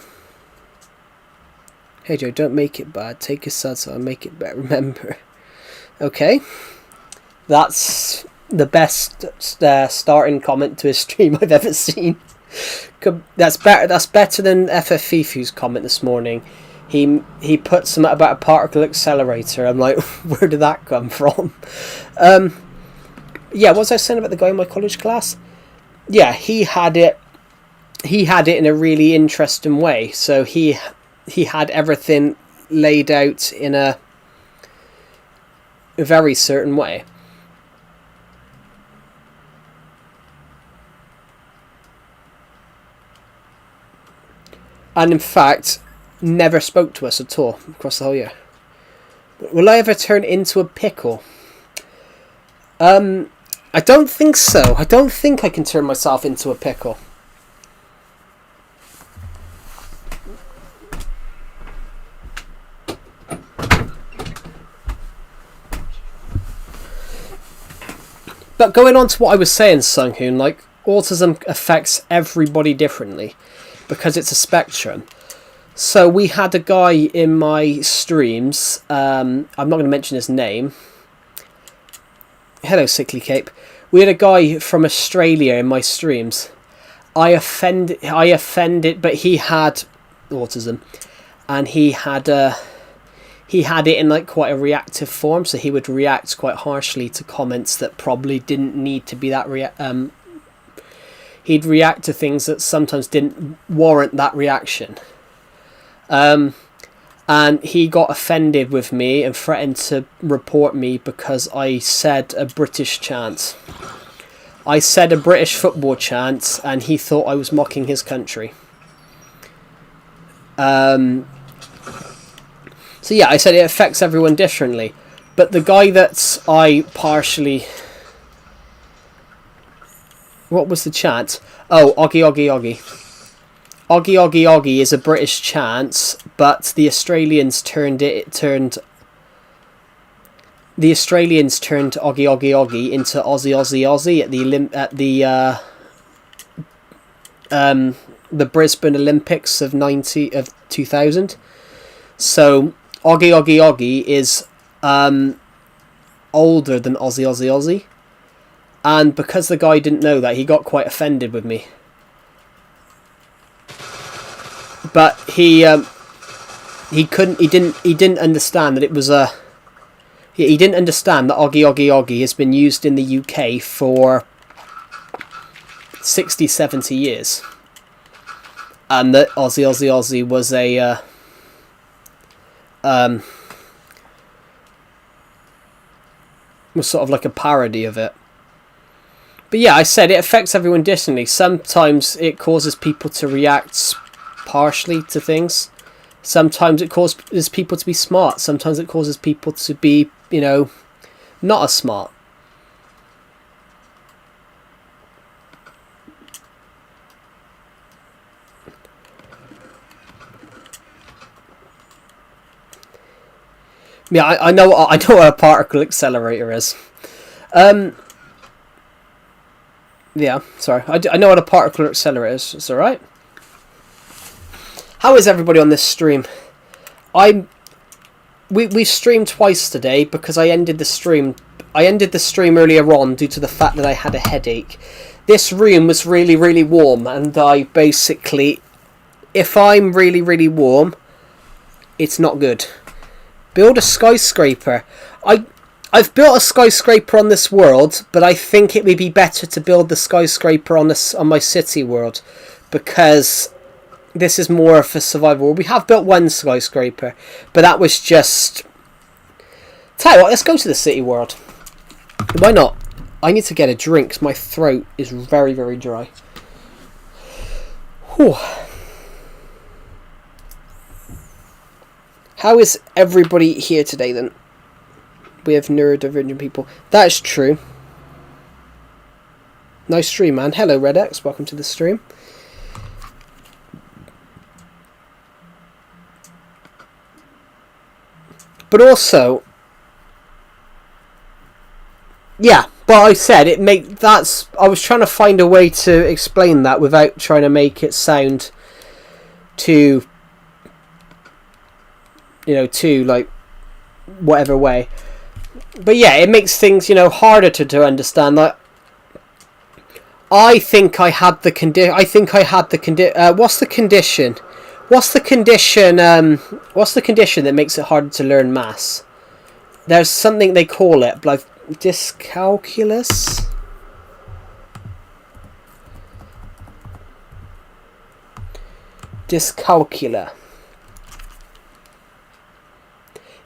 Hey Joe, don't make it bad. Take a salsa and make it better. Remember. Okay, that's the best starting comment to a stream I've ever seen. That's better. That's better than FF Fifu's comment this morning. He put something about a particle accelerator. I'm like, where did that come from? Yeah, what was I saying about the guy in my college class? Yeah, he had it. He had it in a really interesting way. So he had everything laid out in a very certain way. And in fact, never spoke to us at all across the whole year. Will I ever turn into a pickle? I don't think so. I don't think I can turn myself into a pickle. But going on to what I was saying, Sunghoon, like, autism affects everybody differently because it's a spectrum. So we had a guy in my streams, I'm not going to mention his name. Hello, Sickly Cape. We had a guy from Australia in my streams. I offended, but he had autism, and he had it in like quite a reactive form, so he would react quite harshly to comments that probably didn't need to be that he'd react to things that sometimes didn't warrant that reaction. And he got offended with me and threatened to report me because I said a British chant. I said a British football chant, and he thought I was mocking his country. So yeah, I said it affects everyone differently. But the guy that I partially... What was the chant? Oh, Oggy, Oggy, Oggy. Oggy, Oggy, Oggy is a British chant, but the Australians turned Oggy, Oggy, Oggy into Aussie, Aussie, Aussie at the Brisbane Olympics of 2000. So Oggy, Oggy, Oggy is older than Aussie, Aussie, Aussie, and because the guy didn't know that, he got quite offended with me. But he didn't understand that it was a... He didn't understand that Oggy, Oggy, Oggy has been used in the UK for 60, 70 years. And that Aussie, Aussie, Aussie was a... was sort of like a parody of it. But yeah, I said it affects everyone differently. Sometimes it causes people to react partially to things. Sometimes it causes people to be smart. Sometimes it causes people to be, not as smart. Yeah, I know what a particle accelerator is. Yeah, sorry. I know what a particle accelerator is. It's alright. How is everybody on this stream? We streamed twice today because I ended the stream earlier on due to the fact that I had a headache. This room was really, really warm, and I basically, if I'm really, really warm, it's not good. Build a skyscraper. I've built a skyscraper on this world, but I think it would be better to build the skyscraper on my city world, because This is more of a survival. We have built one skyscraper, but that was just... Tell you what, let's go to the city world. Why not? I need to get a drink because my throat is very, very dry. Whew. How is everybody here today then? We have neurodivergent people. That is true. Nice stream, man. Hello, RedX. Welcome to the stream. But also, yeah, but I said it make that's. I was trying to find a way to explain that without trying to make it sound too, too like whatever way. But yeah, it makes things harder to understand. Like, I think I had the condition. What's the condition? What's the condition? What's the condition that makes it harder to learn maths? There's something they call it, like dyscalculus. Dyscalculia.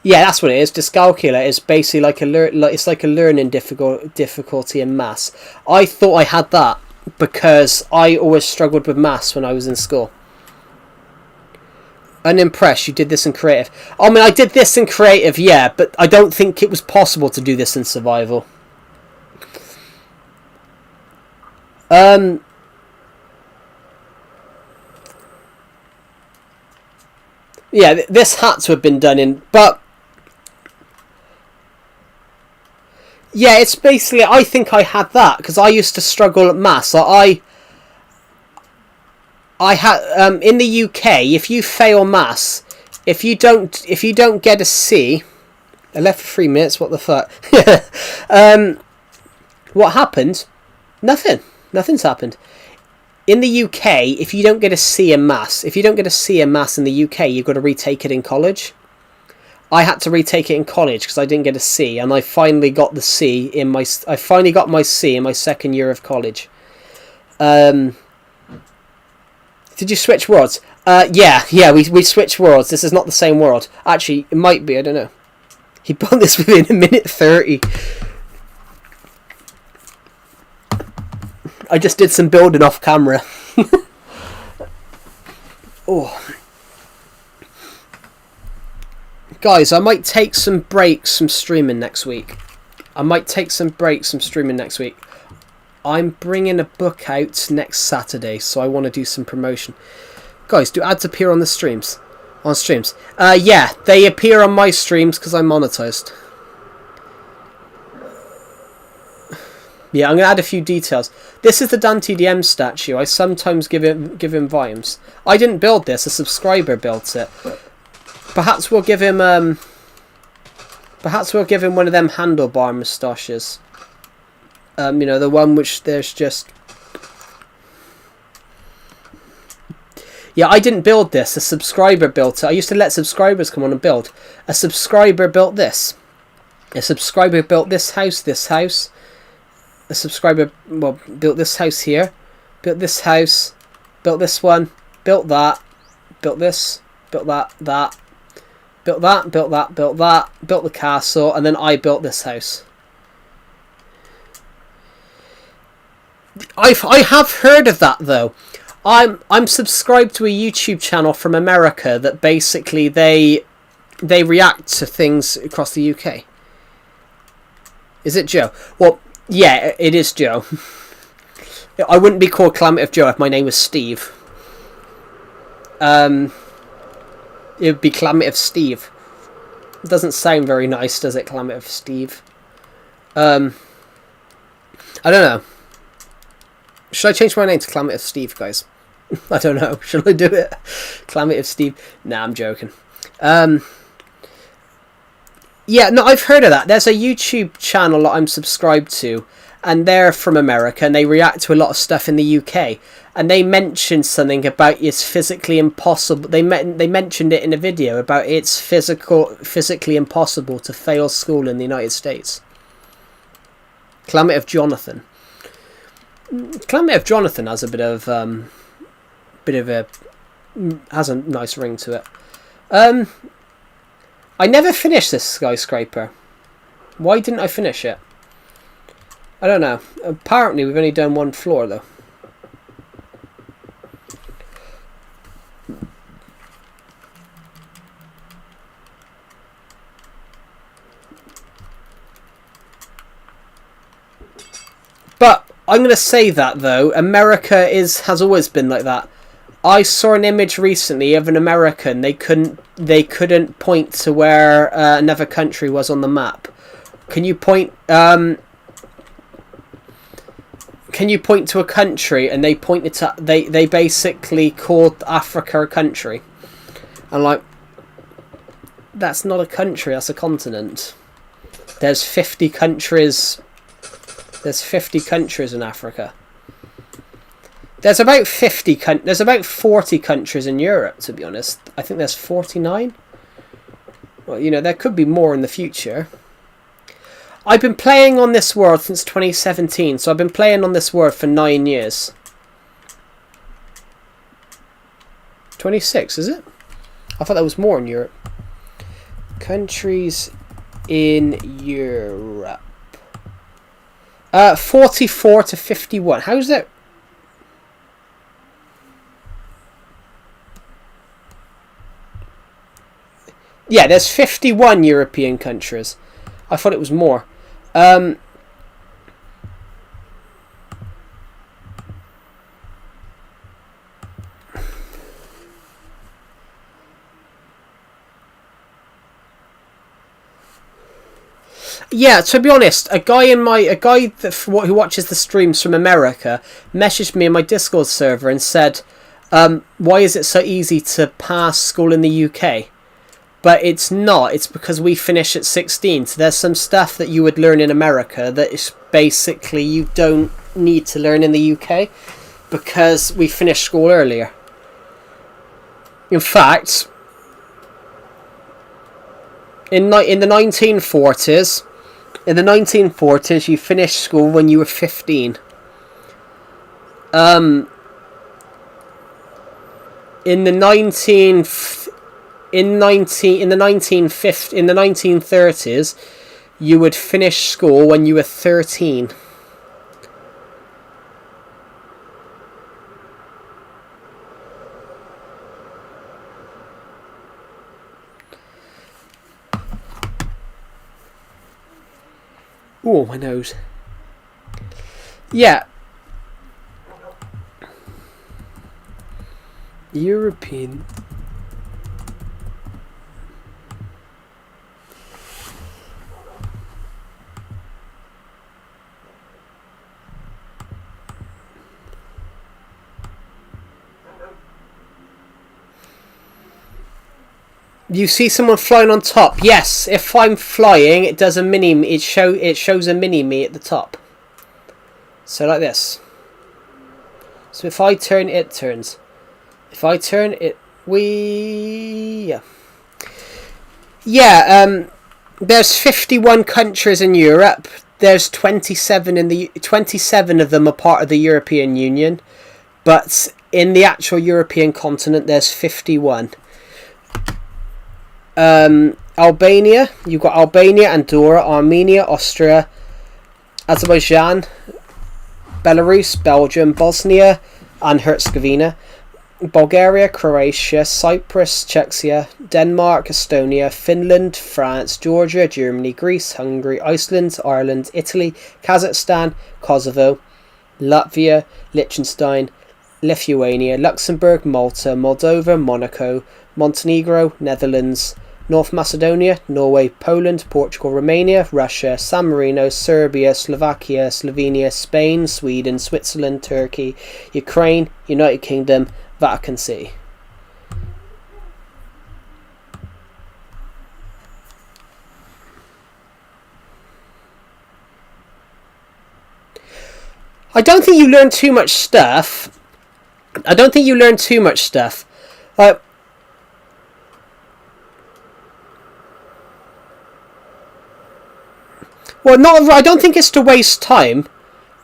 Yeah, that's what it is. Dyscalculia is basically like it's like a learning difficulty in maths. I thought I had that because I always struggled with maths when I was in school. Unimpressed, you did this in creative. I mean, I did this in creative, yeah, but I don't think it was possible to do this in survival. Yeah, this had to have been done in, but yeah, it's basically, I think I had that because I used to struggle at maths. Like I had in the UK, if you fail maths, if you don't get a C, I left for 3 minutes. What the fuck? What happened? Nothing's happened. In the UK, if you don't get a C in maths, in the UK, you've got to retake it in college. I had to retake it in college because I didn't get a C, and I finally got the C in my. I finally got my C in my second year of college. Did you switch worlds? Yeah, we switched worlds. This is not the same world. Actually, it might be, I don't know. He built this within a minute 30. I just did some building off camera. Oh. Guys, I might take some breaks from streaming next week. I'm bringing a book out next Saturday, so I want to do some promotion. Guys, do ads appear on the streams? Yeah, they appear on my streams because I'm monetized. Yeah, I'm going to add a few details. This is the Dante DM statue. I sometimes give him vibes. I didn't build this, a subscriber built it. Perhaps we'll give him one of them handlebar moustaches. The one which there's just... Yeah, I didn't build this. A subscriber built it. I used to let subscribers come on and build. A subscriber built this. A subscriber built this house. A subscriber, built this house here. Built this house. Built this one. Built that. Built this. Built that. Built that. Built the castle. And then I built this house. I have heard of that though. I'm subscribed to a YouTube channel from America that basically they react to things across the UK. Is it Joe? Well, yeah, it is Joe. I wouldn't be called Clammative Joe if my name was Steve. It would be Clammative Steve. It doesn't sound very nice, does it, Clammative Steve? I don't know. Should I change my name to Clammative Steve, guys? I don't know. Should I do it? Clammative Steve? Nah, I'm joking. Yeah, no, I've heard of that. There's a YouTube channel that I'm subscribed to, and they're from America, and they react to a lot of stuff in the UK. And they mentioned something about it's physically impossible. They mentioned it in a video about it's physically impossible to fail school in the United States. Clammative Jonathan. Clammative Jonathan has a bit of a has a nice ring to it. I never finished this skyscraper. Why didn't I finish it? I don't know. Apparently we've only done one floor though. But I'm going to say that though, America has always been like that. I saw an image recently of an American. They couldn't point to where another country was on the map. Can you point? Can you point to a country? And they pointed to. They basically called Africa a country. And like, that's not a country. That's a continent. There's 50 countries. There's 50 countries in Africa. There's about 40 countries in Europe, to be honest. I think there's 49. Well, you know, there could be more in the future. I've been playing on this world since 2017, so I've been playing on this world for 9 years. 26, is it? I thought that was more in Europe. Countries in Europe. 44 to 51. How's that? Yeah, there's 51 European countries. I thought it was more. Yeah, to be honest, a guy who watches the streams from America messaged me in my Discord server and said, "Why is it so easy to pass school in the UK?" But it's not. It's because we finish at 16. So there's some stuff that you would learn in America that is basically you don't need to learn in the UK because we finish school earlier. In fact, in the 1940s, you finished school when you were 15. In the 1930s, you would finish school when you were 13. Oh, my nose. Yeah. European. You see someone flying on top. Yes, if I'm flying, it does a mini. It shows a mini me at the top. So like this. So if I turn, it turns. If I turn, it yeah. There's 51 countries in Europe. There's 27 of them are part of the European Union, but in the actual European continent, there's 51. Albania, you've got Albania, Andorra, Armenia, Austria, Azerbaijan, Belarus, Belgium, Bosnia and Herzegovina, Bulgaria, Croatia, Cyprus, Czechia, Denmark, Estonia, Finland, France, Georgia, Germany, Greece, Hungary, Iceland, Ireland, Italy, Kazakhstan, Kosovo, Latvia, Liechtenstein, Lithuania, Luxembourg, Malta, Moldova, Monaco, Montenegro, Netherlands, North Macedonia, Norway, Poland, Portugal, Romania, Russia, San Marino, Serbia, Slovakia, Slovenia, Spain, Sweden, Switzerland, Turkey, Ukraine, United Kingdom, Vatican City. I don't think you learn too much stuff. Well, I don't think it's to waste time.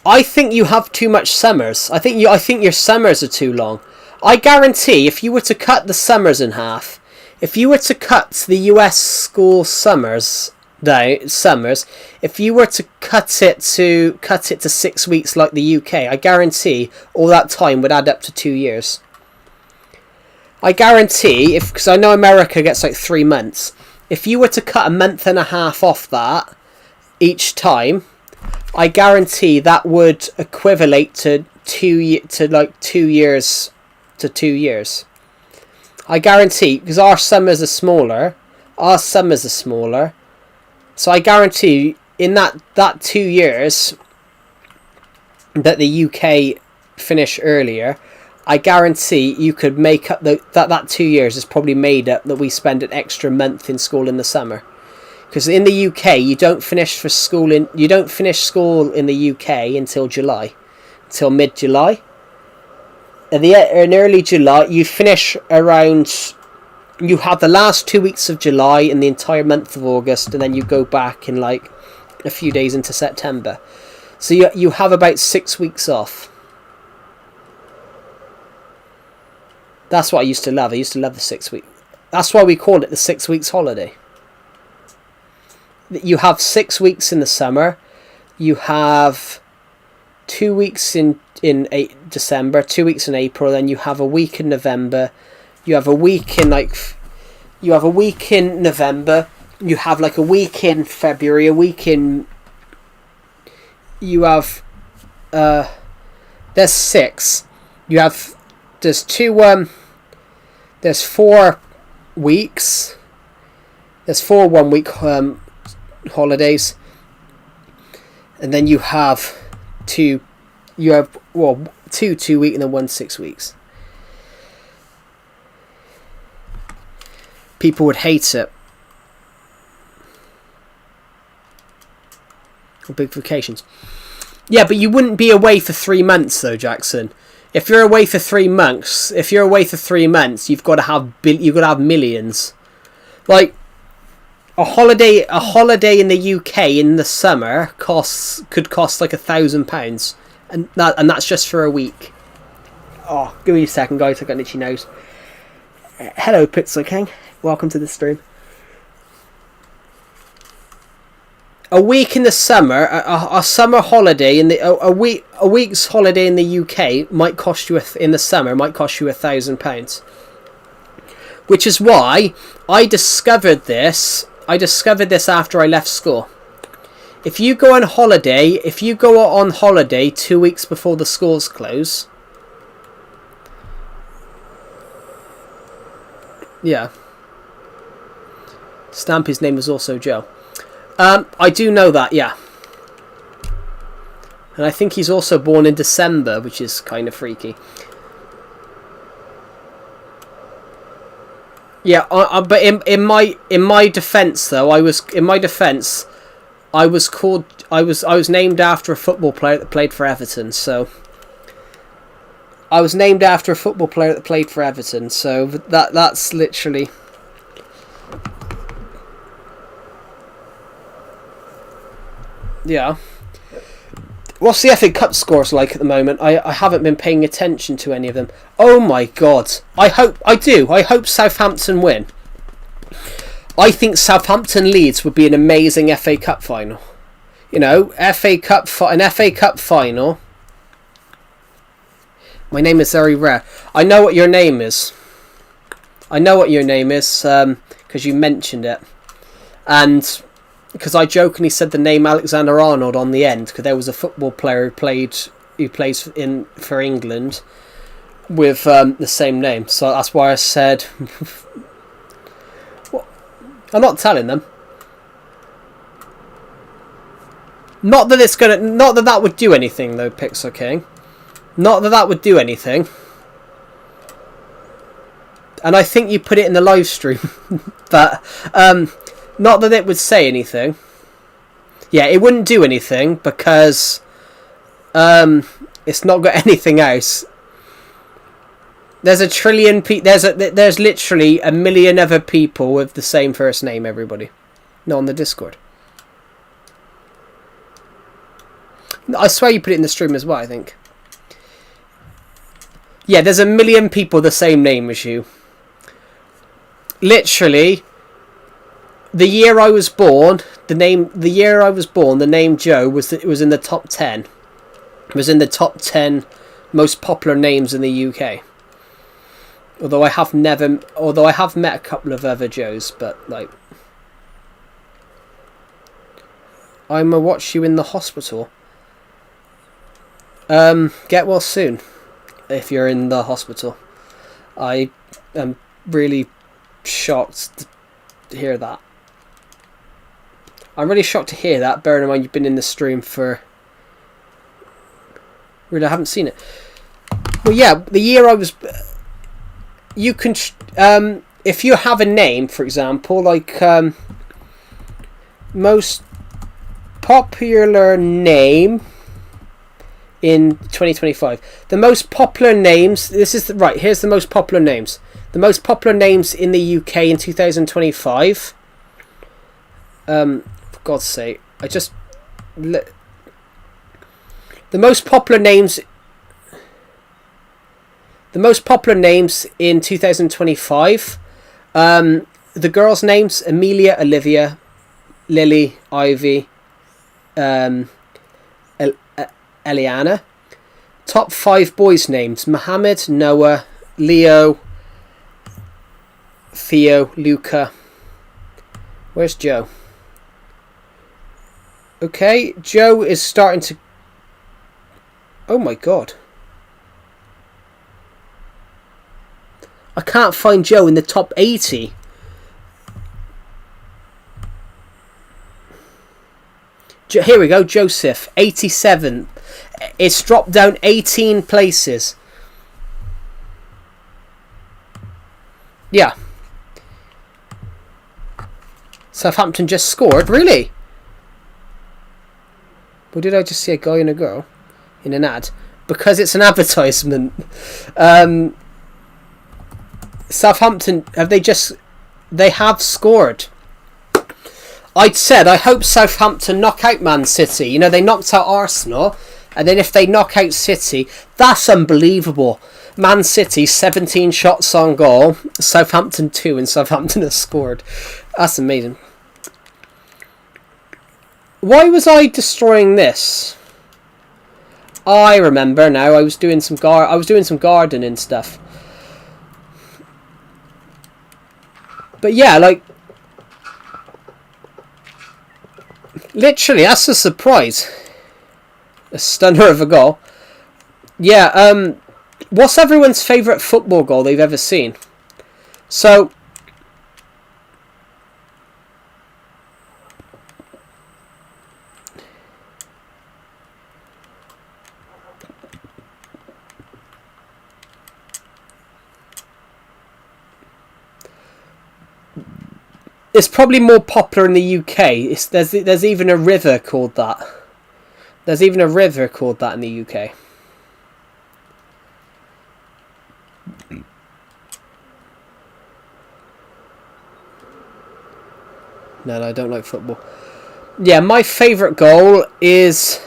I think you have too much summers. I think your summers are too long. I guarantee if you were to cut the summers in half, if you were to cut the US school summers, if you were to cut it to 6 weeks like the UK, I guarantee all that time would add up to 2 years. I guarantee, because I know America gets like 3 months, if you were to cut a month and a half off that each time, I guarantee that would equivalent to 2 years. To 2 years. I guarantee, because our summers are smaller, so I guarantee in that 2 years that the UK finish earlier, I guarantee you could make up that 2 years is probably made up that we spend an extra month in school in the summer. Because in the UK, you don't finish school in the UK until July, until mid-July. In early July, you finish around. You have the last 2 weeks of July and the entire month of August, and then you go back in like a few days into September. So you have about 6 weeks off. That's what I used to love. I used to love the 6 week. That's why we call it the 6 weeks holiday. You have 6 weeks in the summer. You have 2 weeks in December, 2 weeks in April, then you have a week in November. You have a week in November. You have like a week in February, a week in. You have. There's 6. You have. There's 2. There's 4 weeks. There's 4 1 week holidays, and then you have 2. You have 2 week and then 1 6 weeks. People would hate it. Big vacations. Yeah, but you wouldn't be away for 3 months though, Jackson. If you're away for 3 months, you've got to have millions. Like a holiday in the UK in the summer could cost like £1,000, and that's just for a week. Oh, give me a second, guys. I got an itchy nose. Hello, Pixel King. Welcome to the stream. A week in the summer, a summer holiday a week's holiday in the UK might cost you in the summer might cost you £1,000, which is why I discovered this. After I left school. If you go on holiday 2 weeks before the schools close, yeah. Stampy's name is also Joe. I do know that, yeah. And I think he's also born in December, which is kind of freaky. Yeah, but in my defence though, I was named after a football player that played for Everton. So that's literally. Yeah. What's the FA Cup scores like at the moment? I haven't been paying attention to any of them. Oh my god. I hope Southampton win. I think Southampton Leeds would be an amazing FA Cup final. You know, an FA Cup final. My name is very rare. I know what your name is. Because you mentioned it. And because I jokingly said the name Alexander Arnold on the end, because there was a football player who plays for England with the same name. So that's why I said. I'm not telling them. Not that that would do anything though, Pixel King. Not that that would do anything. And I think you put it in the live stream, but not that it would say anything. Yeah, it wouldn't do anything because it's not got anything else. There's a trillion there's literally a million other people with the same first name, everybody. Not on the Discord. I swear you put it in the stream as well, I think. Yeah, there's a million people the same name as you. Literally, the year I was born, the name Joe was in the top 10. It was in the top 10 most popular names in the UK. Although I have met a couple of other Joes, but like, I'm gonna watch you in the hospital. Get well soon. If you're in the hospital, I am really shocked to hear that. I'm really shocked to hear that. Bearing in mind you've been in the stream for. Really, I haven't seen it. Well, yeah, the year I was. You can, if you have a name, for example, like most popular name in 2025. The most popular names. This is right. Here's the most popular names. The most popular names in the UK in 2025. For God's sake, the most popular names. The most popular names in 2025. The girls' names: Amelia, Olivia, Lily, Ivy, Eliana. Top 5 boys' names: Mohammed, Noah, Leo, Theo, Luca. Where's Joe? Okay, Joe is starting to... Oh my god. I can't find Joe in the top 80. Here we go, Joseph, 87. It's dropped down 18 places. Yeah. Southampton just scored, really? Or did I just see a guy and a girl in an ad? Because it's an advertisement. Southampton, they have scored. I hope Southampton knock out Man City. You know, they knocked out Arsenal, and then if they knock out City, that's unbelievable. Man City, 17 shots on goal, Southampton 2, and Southampton has scored. That's amazing. Why was I destroying this? I remember now. I was doing some gardening stuff. But yeah, like, literally, that's a surprise. A stunner of a goal. Yeah, what's everyone's favourite football goal they've ever seen? So, it's probably more popular in the UK. There's even a river called that. There's even a river called that in the UK. No, I don't like football. Yeah, my favourite goal was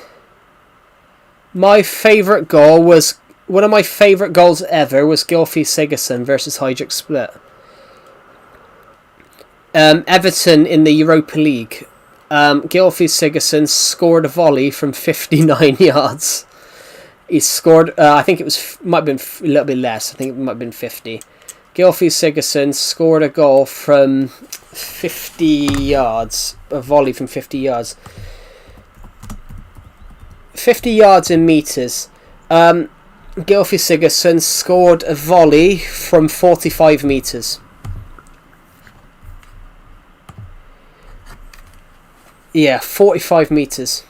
one of my favourite goals ever was Gylfi Sigurdsson versus Hijack Split. Everton in the Europa League. Gylfi Sigurdsson scored a volley from 59 yards. He scored, I think might have been a little bit less. I think it might have been 50. Gylfi Sigurdsson scored a goal from 50 yards. A volley from 50 yards. 50 yards in metres. Gylfi Sigurdsson scored a volley from 45 metres. Yeah, 45 metres.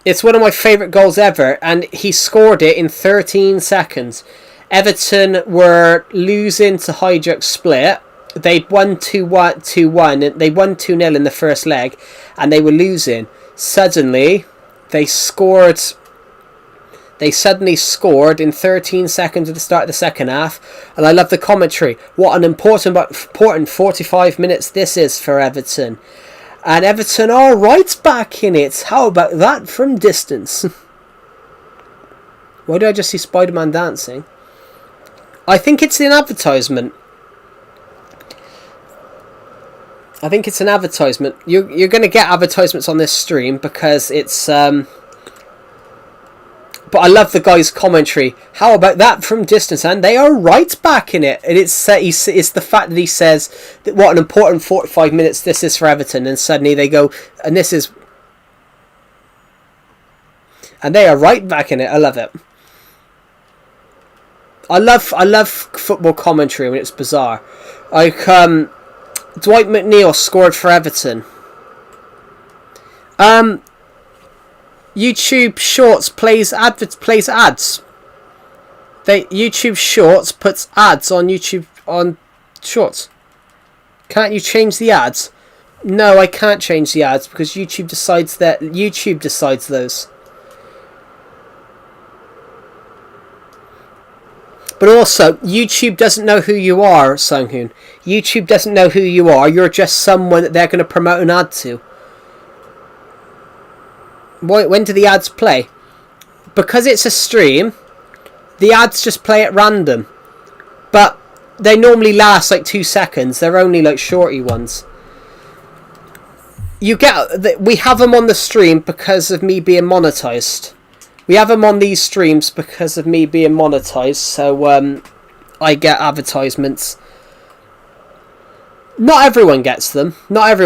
It's one of my favourite goals ever, and he scored it in 13 seconds. Everton were losing to Hijack Split. They'd won 2-1. They won 2-0 in the first leg, and they were losing. Suddenly, they scored. They suddenly scored in 13 seconds at the start of the second half, and I love the commentary. What an important 45 minutes this is for Everton. And Everton are right back in it. How about that from distance? Why do I just see Spider-Man dancing? I think it's an advertisement. I think it's an advertisement. You're going to get advertisements on this stream because it's... But I love the guy's commentary. How about that from distance? And they are right back in it. And it's the fact that he says that what an important 45 minutes this is for Everton. And suddenly they go, and this is... And they are right back in it. I love it. I love football commentary when it's bizarre. Like, Dwight McNeil scored for Everton. YouTube Shorts plays ads. YouTube Shorts puts ads on YouTube on Shorts. Can't you change the ads? No, I can't change the ads because YouTube decides those. But also, YouTube doesn't know who you are, Sunghoon. YouTube doesn't know who you are. You're just someone that they're going to promote an ad to. When do the ads play? Because it's a stream, the ads just play at random. But they normally last like 2 seconds. They're only like shorty ones. We have them on the stream because of me being monetized. We have them on these streams because of me being monetized, so I get advertisements. Not everyone gets them. What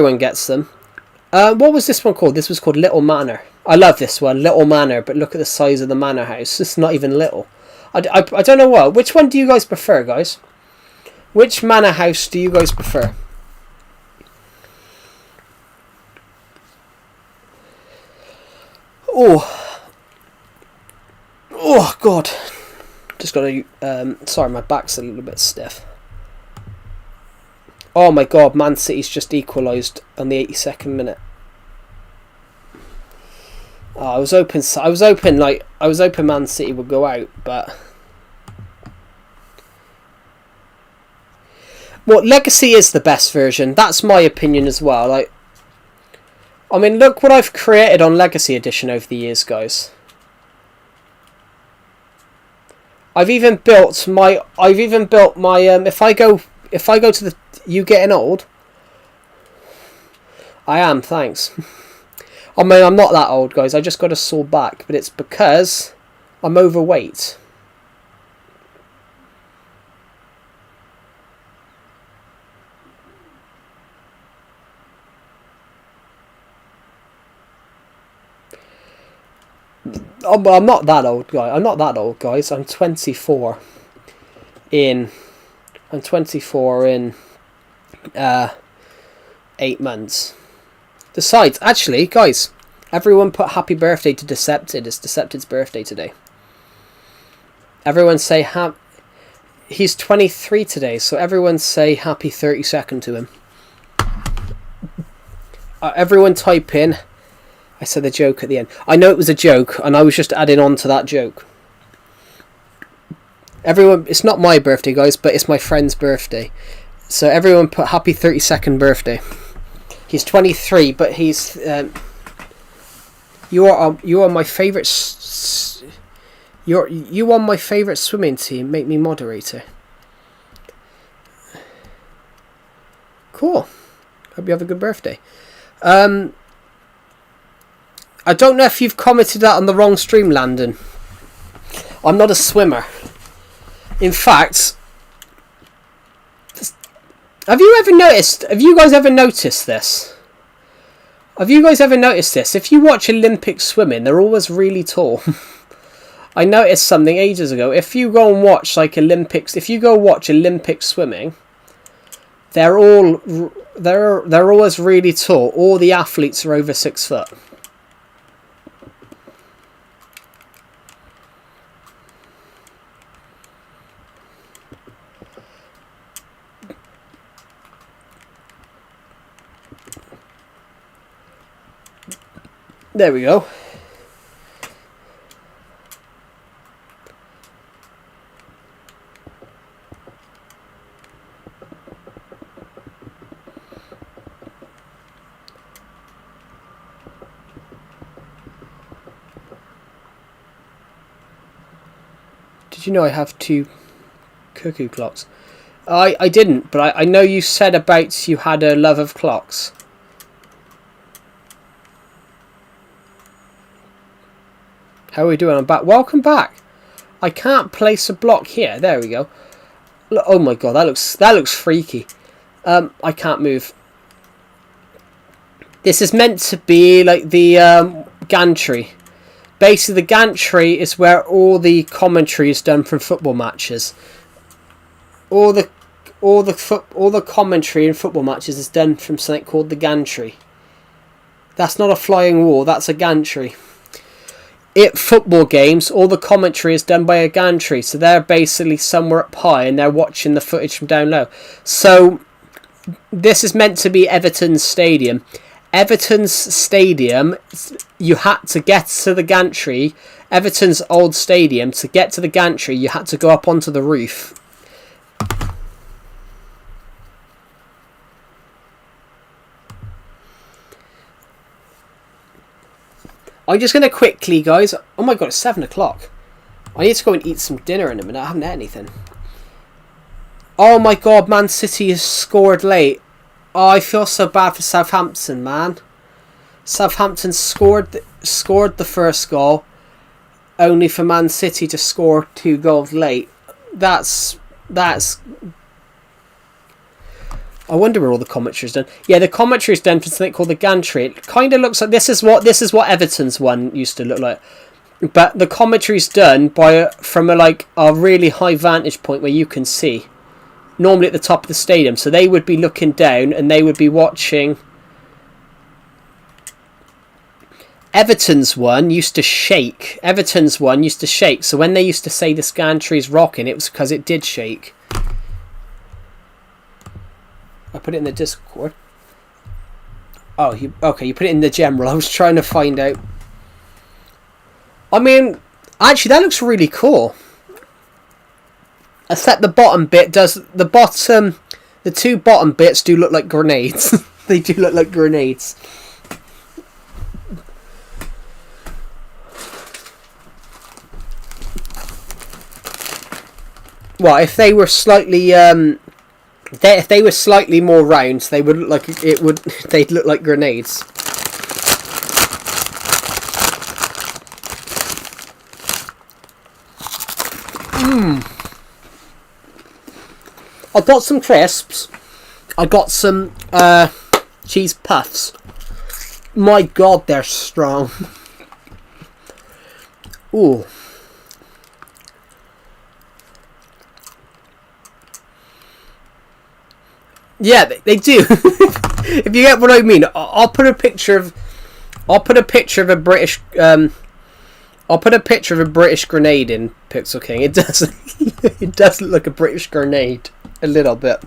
was this one called? This was called Little Manor. I love this one, Little Manor, but look at the size of the manor house. It's not even little. I don't know what. Which one do you guys prefer, guys? Which manor house do you guys prefer? Oh God! Just gotta. Sorry, my back's a little bit stiff. Oh my God! Man City's just equalised on the 82nd minute. Oh, I was hoping Man City would go out, but Legacy is the best version. That's my opinion as well. Like, I mean, look what I've created on Legacy Edition over the years, guys. I've even built my. If I go to the. You getting old? I am. Thanks. I mean, I'm not that old, guys. I just got a sore back, but it's because I'm overweight. Oh, but I'm not that old, guys. I'm 24 in 8 months. Besides, actually, guys, everyone put happy birthday to Decepted. It's Decepted's birthday today. Everyone say he's 23 today, so everyone say happy 32nd to him. Everyone type in. I said the joke at the end. I know it was a joke, and I was just adding on to that joke. Everyone, it's not my birthday, guys, but it's my friend's birthday. So everyone put happy 32nd birthday. He's 23, but he's you are my favorite. You on my favorite swimming team. Make me moderator. Cool. Hope you have a good birthday. I don't know if you've commented that on the wrong stream, Landon. I'm not a swimmer. In fact, have you guys ever noticed this? Have you guys ever noticed this? If you watch Olympic swimming, they're always really tall. I noticed something ages ago. If you go and watch Olympic swimming, they're always really tall. All the athletes are over 6 foot. There we go. Did you know I have 2 cuckoo clocks? I didn't, but I know you said about you had a love of clocks. How are we doing? I'm back. Welcome back. I can't place a block here. There we go. Oh my god, that looks freaky. I can't move. This is meant to be like the gantry. Basically, the gantry is where all the commentary is done from football matches. All the commentary in football matches is done from something called the gantry. That's not a flying wall. That's a gantry. At football games, all the commentary is done by a gantry. So they're basically somewhere up high and they're watching the footage from down low. So this is meant to be Everton's stadium. Everton's stadium, you had to get to the gantry. Everton's old stadium, to get to the gantry, you had to go up onto the roof. I'm just going to quickly, guys... Oh my god, it's 7 o'clock. I need to go and eat some dinner in a minute. I haven't had anything. Oh my god, Man City has scored late. Oh, I feel so bad for Southampton, man. Southampton scored the first goal, only for Man City to score 2 goals late. That's. I wonder where all the commentary is done. Yeah, the commentary is done for something called the gantry. It kind of looks like this is what Everton's one used to look like, but the commentary is done from a really high vantage point where you can see. Normally at the top of the stadium, so they would be looking down and they would be watching. Everton's one used to shake. So when they used to say this gantry's rocking, it was because it did shake. I put it in the Discord. Oh, okay, you put it in the general. I was trying to find out. I mean, actually, that looks really cool. Except the bottom bit does... The 2 bottom bits do look like grenades. They do look like grenades. Well, if they were slightly... if they were slightly more round, they would look like... They'd look like grenades. I got some crisps. I got some cheese puffs. My god, they're strong. Ooh. Yeah, they do. If you get what I mean, I'll put a picture of a British I'll put a picture of a British grenade in Pixel King. It does it does look like a British grenade. A little bit.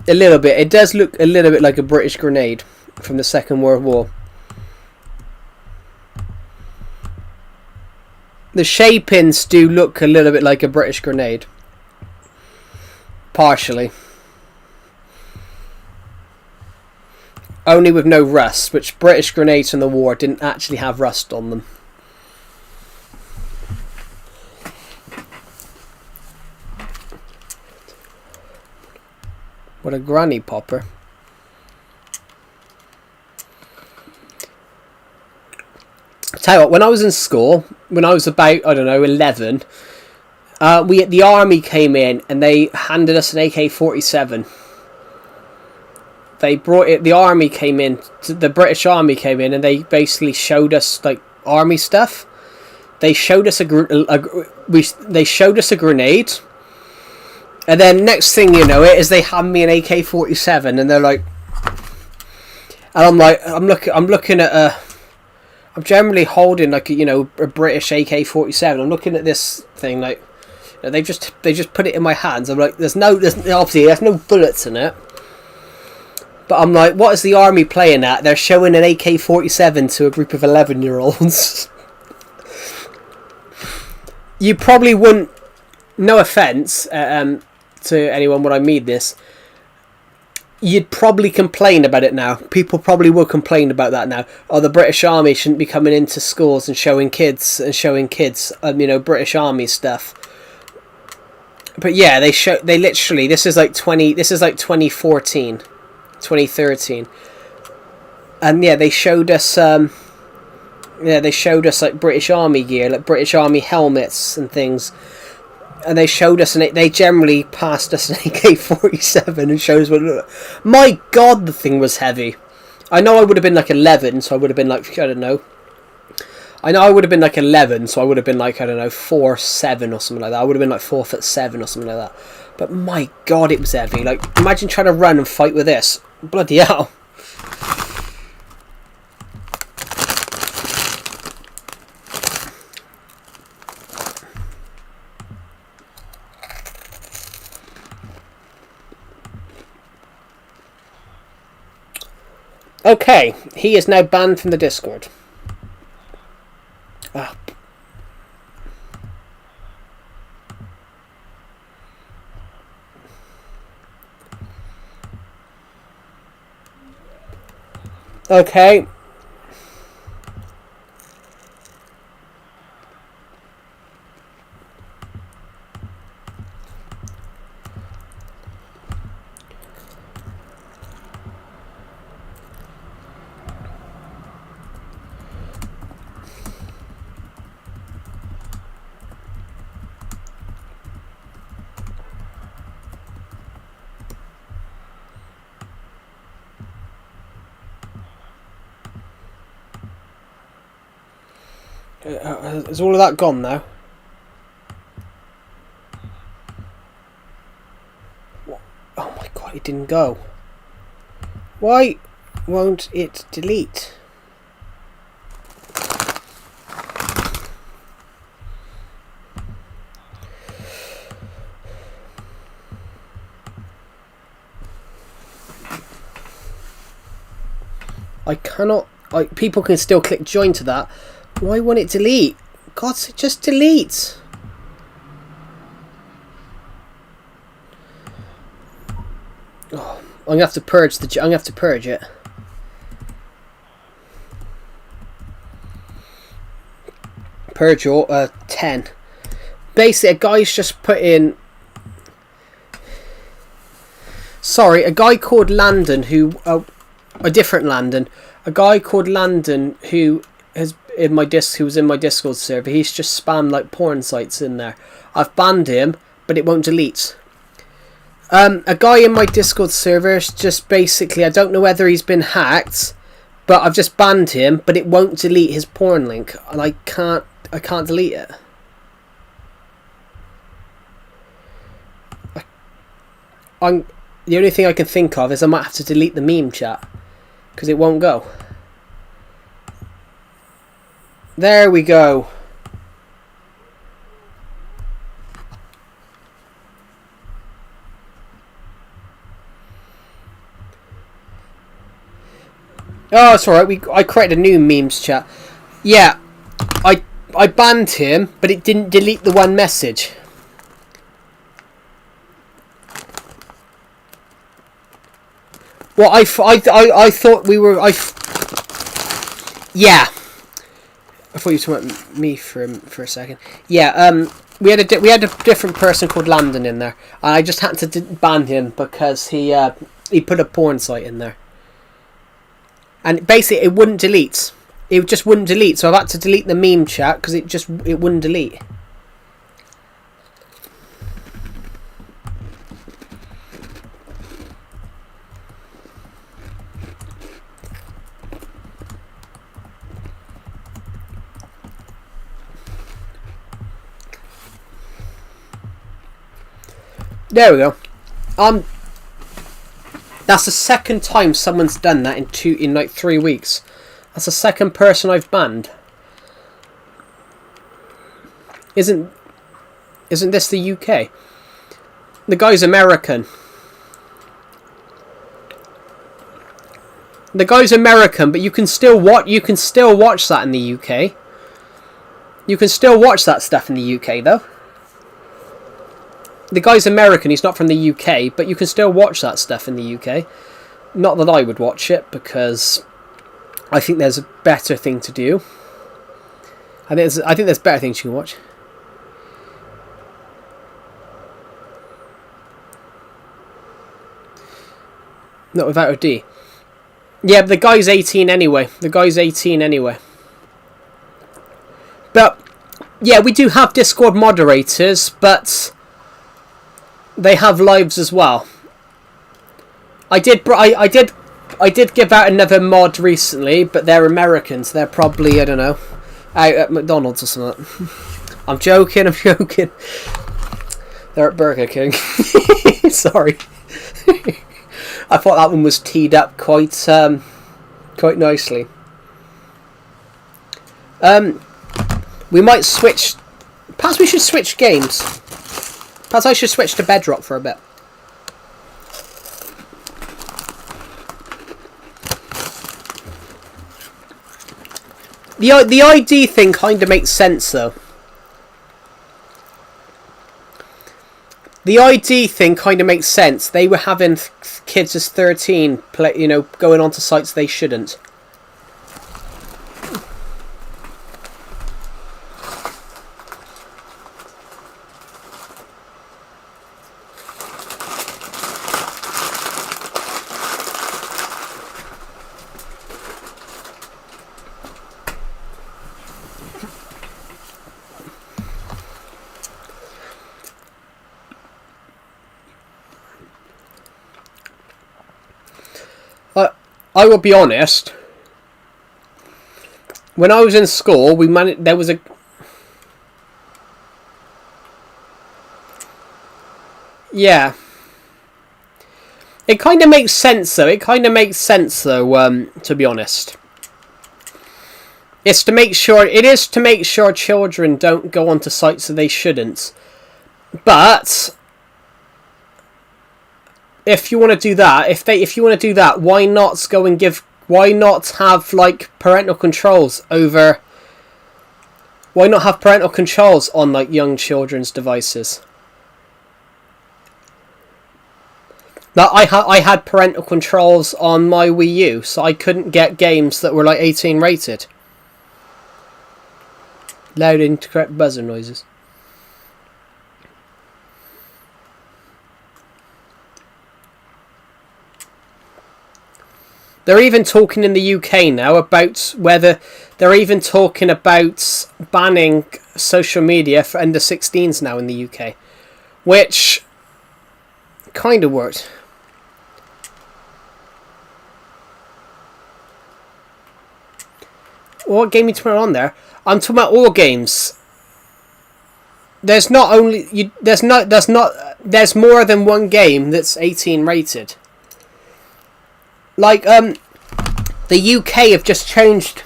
A little bit. It does look a little bit like a British grenade from the Second World War. The shapings do look a little bit like a British grenade. Partially. Only with no rust, which British grenades in the war didn't actually have rust on them. What a granny popper. Tell you what, when I was in school, when I was about, I don't know, 11, the army came in and they handed us an AK-47. They brought it. The army came in. The British Army came in, and they basically showed us like army stuff. They showed us they showed us a grenade, and then next thing you know, they hand me an AK-47, and they're like, and I'm like, I'm looking at I'm generally holding like a British AK-47. I'm looking at this thing like, they just put it in my hands. I'm like, there's no bullets in it. But I'm like, what is the army playing at? They're showing an AK-47 to a group of 11-year-olds. You probably wouldn't, no offence to anyone when I mean this, you'd probably complain about it now. People probably will complain about that now. Oh, the British Army shouldn't be coming into schools and showing kids, British Army stuff. But yeah, they literally, this is like 2014, 2013. And yeah, they showed us like British Army gear, like British Army helmets and things. And they showed us, and they generally passed us an AK-47 and showed us what it looked like. My God, the thing was heavy. I know I would have been like 11, so I would have been like, I don't know. I know I would have been like 11, so I would have been like, I don't know, 4'7" or something like that. I would have been like 4'7" or something like that. But my God, it was heavy. Like, imagine trying to run and fight with this. Bloody hell. Okay, he is now banned from the Discord. Ah. Okay. Is all of that gone now? Oh my God, it didn't go. Why won't it delete? I cannot. People can still click join to that. Why won't it delete? God, just delete. Oh, I'm gonna have to purge I'm gonna have to purge it. Purge all 10. Basically, a guy's just put in. Sorry, a guy called Landon who a different Landon. A guy called Landon who was in my Discord server. He's just spammed like porn sites in there. I've banned him, but it won't delete. A guy in my Discord server is just basically, I don't know whether he's been hacked, but I've just banned him, but it won't delete his porn link, and I can't delete it. The only thing I can think of is I might have to delete the meme chat because it won't go. There we go. Oh, it's alright. I created a new memes chat. Yeah, I banned him, but it didn't delete the one message. Well, I thought we were yeah. I thought you were talking about me for a second. Yeah, we had a different person called Landon in there, and I just had to ban him because he put a porn site in there, and basically it wouldn't delete. It just wouldn't delete. So I've had to delete the meme chat because it wouldn't delete. There we go. That's the second time someone's done that in like 3 weeks. That's the second person I've banned. Isn't this the UK? The guy's American. The guy's American, but you can still watch that in the UK. You can still watch that stuff in the UK though. the guy's American. He's not from the UK, but you can still watch that stuff in the UK. Not that I would watch it, because I think there's a better thing to do. I think there's better things you can watch. Not without a D. Yeah, but the guy's 18 anyway. But yeah, we do have Discord moderators, but they have lives as well. I did give out another mod recently, but they're Americans. They're probably, I don't know, out at McDonald's or something. I'm joking. They're at Burger King. Sorry. I thought that one was teed up quite nicely. We might switch. Perhaps we should switch games. Perhaps I should switch to Bedrock for a bit. The ID thing kind of makes sense, though. The ID thing kind of makes sense. They were having kids as 13, going onto sites they shouldn't. I will be honest. When I was in school, there was a. Yeah. It kind of makes sense, though. To be honest. It is to make sure children don't go onto sites that they shouldn't. But if you want to do that, why not have like parental controls over? Why not have parental controls on like young children's devices? Now, I had parental controls on my Wii U, so I couldn't get games that were like 18 rated. Loud incorrect buzzer noises. They're even talking in the UK now about whether they're even talking about banning social media for under 16s now in the UK, which kind of worked. What game you turn on there? I'm talking about all games. There's not only there's more than one game that's 18 rated. Like the UK have just changed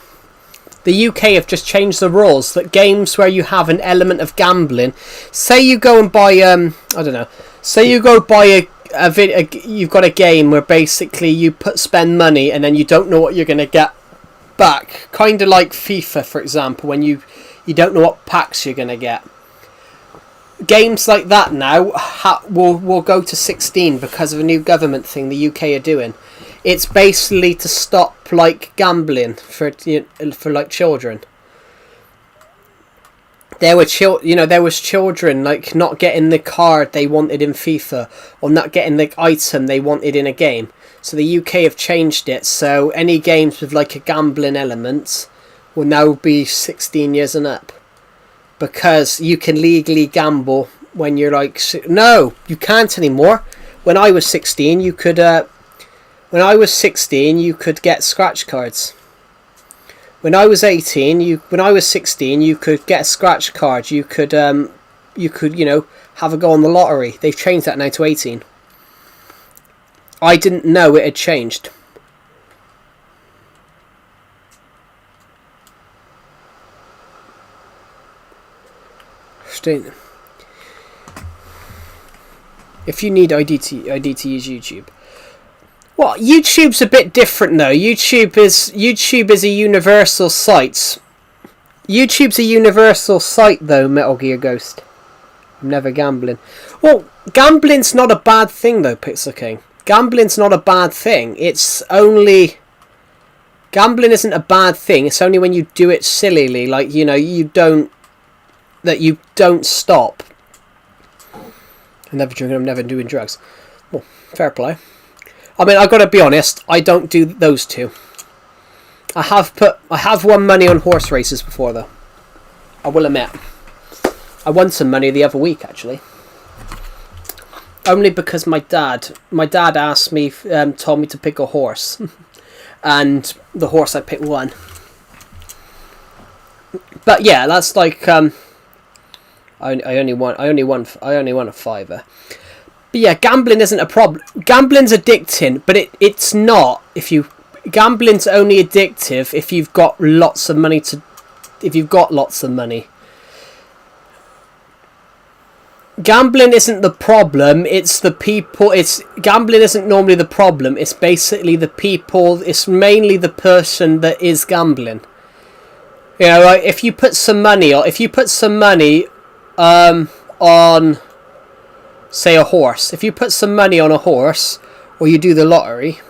the rules that games where you have an element of gambling, say you go and buy you've got a game where basically you spend money and then you don't know what you're going to get back, kind of like FIFA, for example, when you don't know what packs you're going to get. Games like that now will go to 16 because of a new government thing the UK are doing. It's basically to stop like gambling for like children. There was children like not getting the card they wanted in FIFA or not getting the item they wanted in a game. So the UK have changed it, so any games with like a gambling element will now be 16 years and up. Because you can legally gamble when you're like... No, you can't anymore. When I was 16, you could... When I was 16, you could get scratch cards. When I was 16, you could get a scratch card. You could have a go on the lottery. They've changed that now to 18. I didn't know it had changed. If you need ID to use YouTube. Well, YouTube's a bit different though. YouTube is a universal site. YouTube's a universal site though, Metal Gear Ghost. I'm never gambling. Well, gambling's not a bad thing, though, Pixel King. Gambling's not a bad thing. It's only... Gambling isn't a bad thing. It's only when you do it sillily. Like, you know, you don't stop. I'm never drinking, I'm never doing drugs. Well, fair play. I mean, I've got to be honest, I don't do those two. I have won money on horse races before, though. I will admit. I won some money the other week, actually. Only because my dad asked me, told me to pick a horse. And the horse I picked won. But yeah, that's like, I only won a fiver. But yeah, gambling isn't a problem. Gambling's addicting, but it's not gambling's only addictive if you've got lots of money Gambling isn't the problem, it's the people. Gambling isn't normally the problem, it's basically the people, it's mainly the person that is gambling. You know, like if you put some money on say a horse. If you put some money on a horse, or you do the lottery,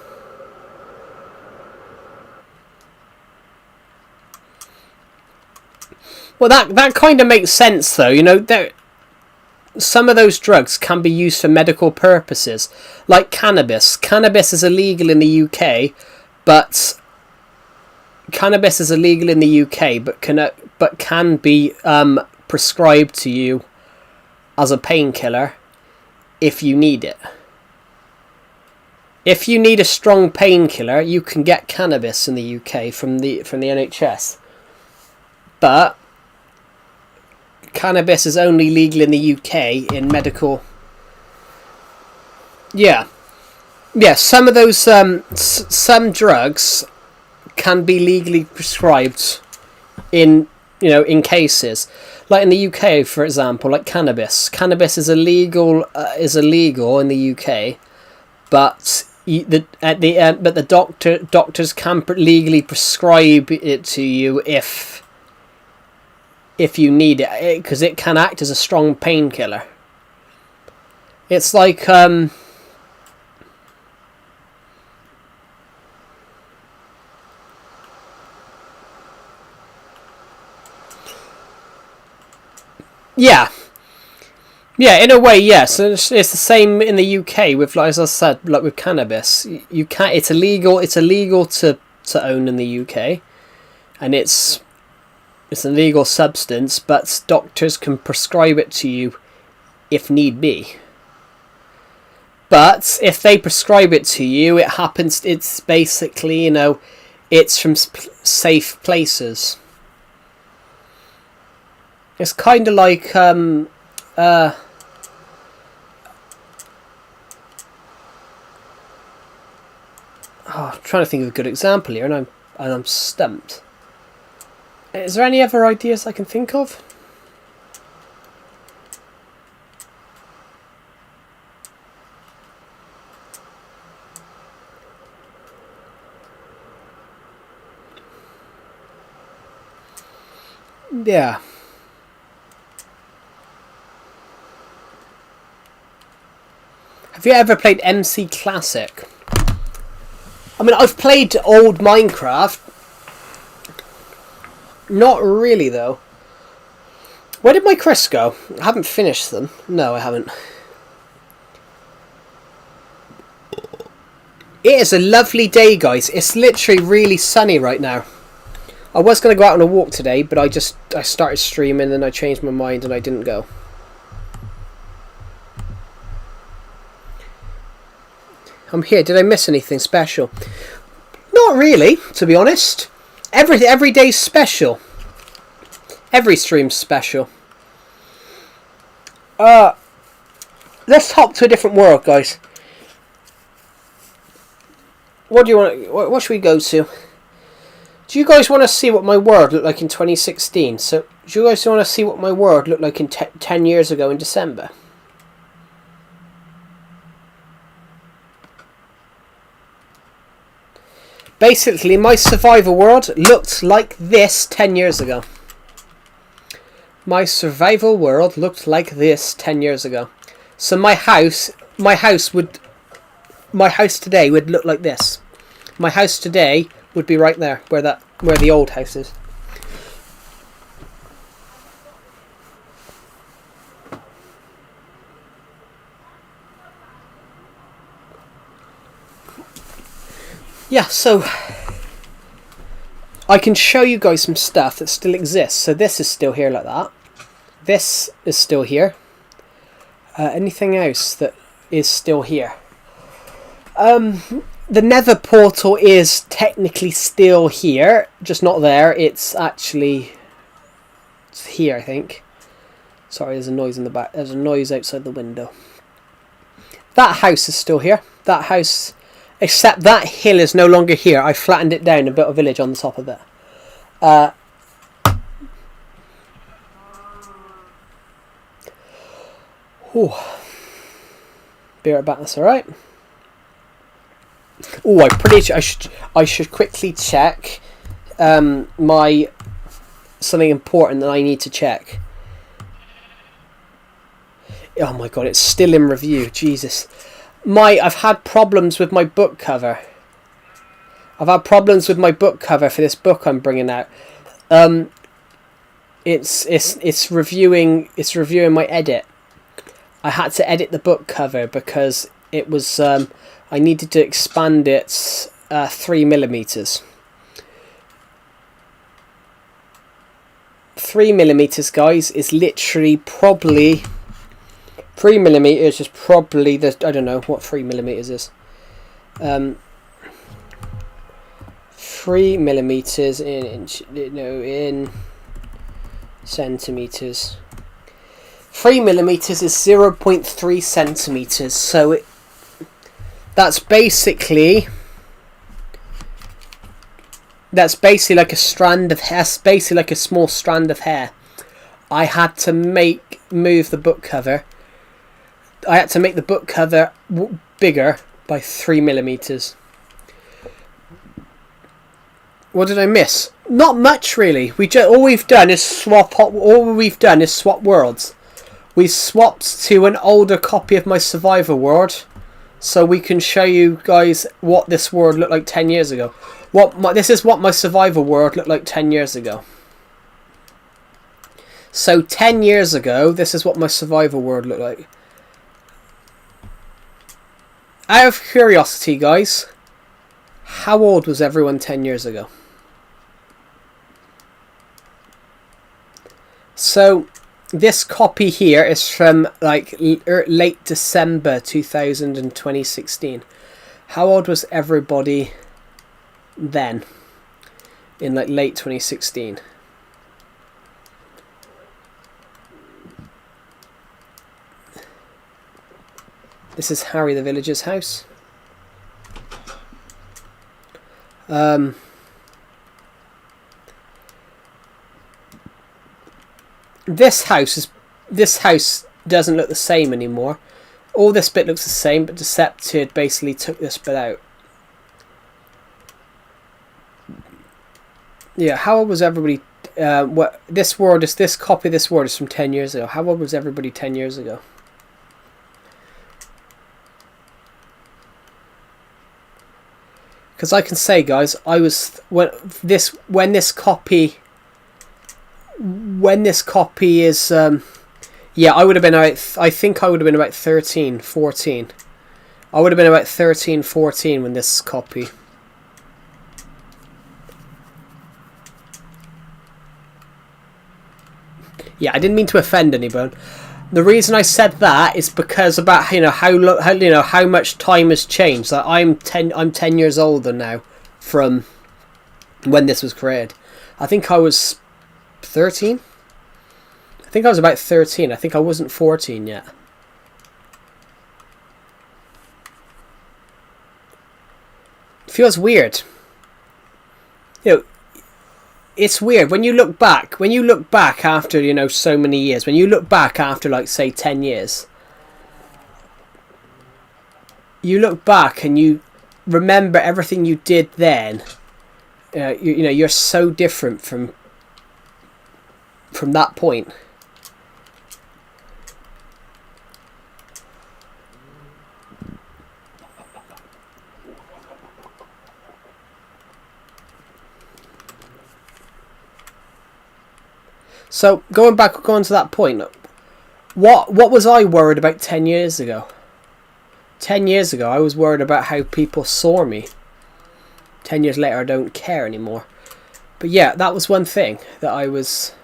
well, that kind of makes sense, though. You know, some of those drugs can be used for medical purposes, like cannabis. Cannabis is illegal in the UK, but can be prescribed to you as a painkiller if you need it. If you need a strong painkiller, you can get cannabis in the UK from the NHS. But cannabis is only legal in the UK in medical. Yeah. Some of those some drugs can be legally prescribed in cases, like in the UK, for example, like cannabis. Cannabis is illegal in the UK, but the doctors can legally prescribe it to you if you need it, because it can act as a strong painkiller. It's like yeah, in a way, yes. It's the same in the UK with, like, as I said, like with cannabis. You can't. It's illegal. It's illegal to own in the UK, and it's an illegal substance. But doctors can prescribe it to you if need be. But if they prescribe it to you, it happens. It's basically, it's from safe places. It's kind of like I'm trying to think of a good example here, and I'm stumped. Is there any other ideas I can think of? Yeah. Have you ever played MC Classic? I mean, I've played old Minecraft. Not really, though. Where did my crisps go? I haven't finished them. No, I haven't. It is a lovely day, guys. It's literally really sunny right now. I was going to go out on a walk today, but I started streaming and I changed my mind and I didn't go. I'm here. Did I miss anything special? Not really, to be honest. Every day's special. Every stream's special. Let's hop to a different world, guys. What do you want? What should we go to? Do you guys want to see what my world looked like in 2016? So, do you guys want to see what my world looked like in 10 years ago in December? Basically, my survival world looked like this 10 years ago. My survival world looked like this 10 years ago. So my house today would look like this. My house today would be right there, where the old house is. Yeah, so I can show you guys some stuff that still exists. So this is still here like that. This is still here. Anything else that is still here? The Nether portal is technically still here, just not there. It's here, I think. Sorry, there's a noise in the back. There's a noise outside the window. That house is still here. That house, except that hill is no longer here. I flattened it down and built a village on the top of it. Be right back. That's all right. Oh, I'm pretty sure I should quickly check my something important that I need to check. Oh my god, it's still in review. Jesus, I've had problems with my book cover. I've had problems with my book cover for this book I'm bringing out. It's reviewing my edit. I had to edit the book cover because it was I needed to expand it 3mm. 3mm, guys, is literally probably 3mm is probably the, I don't know what 3mm is. 3mm in inch, no, in centimeters. 3mm is 0.3 centimeters. So that's basically like a strand of hair. That's basically like a small strand of hair. I had to move the book cover. I had to make the book cover bigger by 3mm. What did I miss? Not much, really. All we've done is swap worlds. We swapped to an older copy of my Survivor world, so we can show you guys what this world looked like 10 years ago. This is what my Survivor world looked like 10 years ago. So 10 years ago, this is what my Survivor world looked like. Out of curiosity, guys, how old was everyone 10 years ago? So this copy here is from like late December 2016. How old was everybody then in like late 2016? This is Harry the Villager's house. This house doesn't look the same anymore. All this bit looks the same, but Decepted basically took this bit out. Yeah, how old was everybody? This copy of this world is from 10 years ago. How old was everybody 10 years ago? Because I can say, guys, I was when this copy is yeah, I would have been about, I think I would have been about 13, 14. I would have been about 13, 14 when this copy. Yeah, I didn't mean to offend anyone. The reason I said that is because about how much time has changed. Like I'm 10 years older now from when this was created. I think I was 13. I think I was about 13. I think I wasn't 14 yet. It feels weird. It's weird when you look back. When you look back after so many years. When you look back after like say 10 years. You look back and you remember everything you did then. You're so different from that point. So going to that point, what was I worried about 10 years ago? 10 years ago, I was worried about how people saw me. 10 years later, I don't care anymore. But yeah, that was one thing that I was...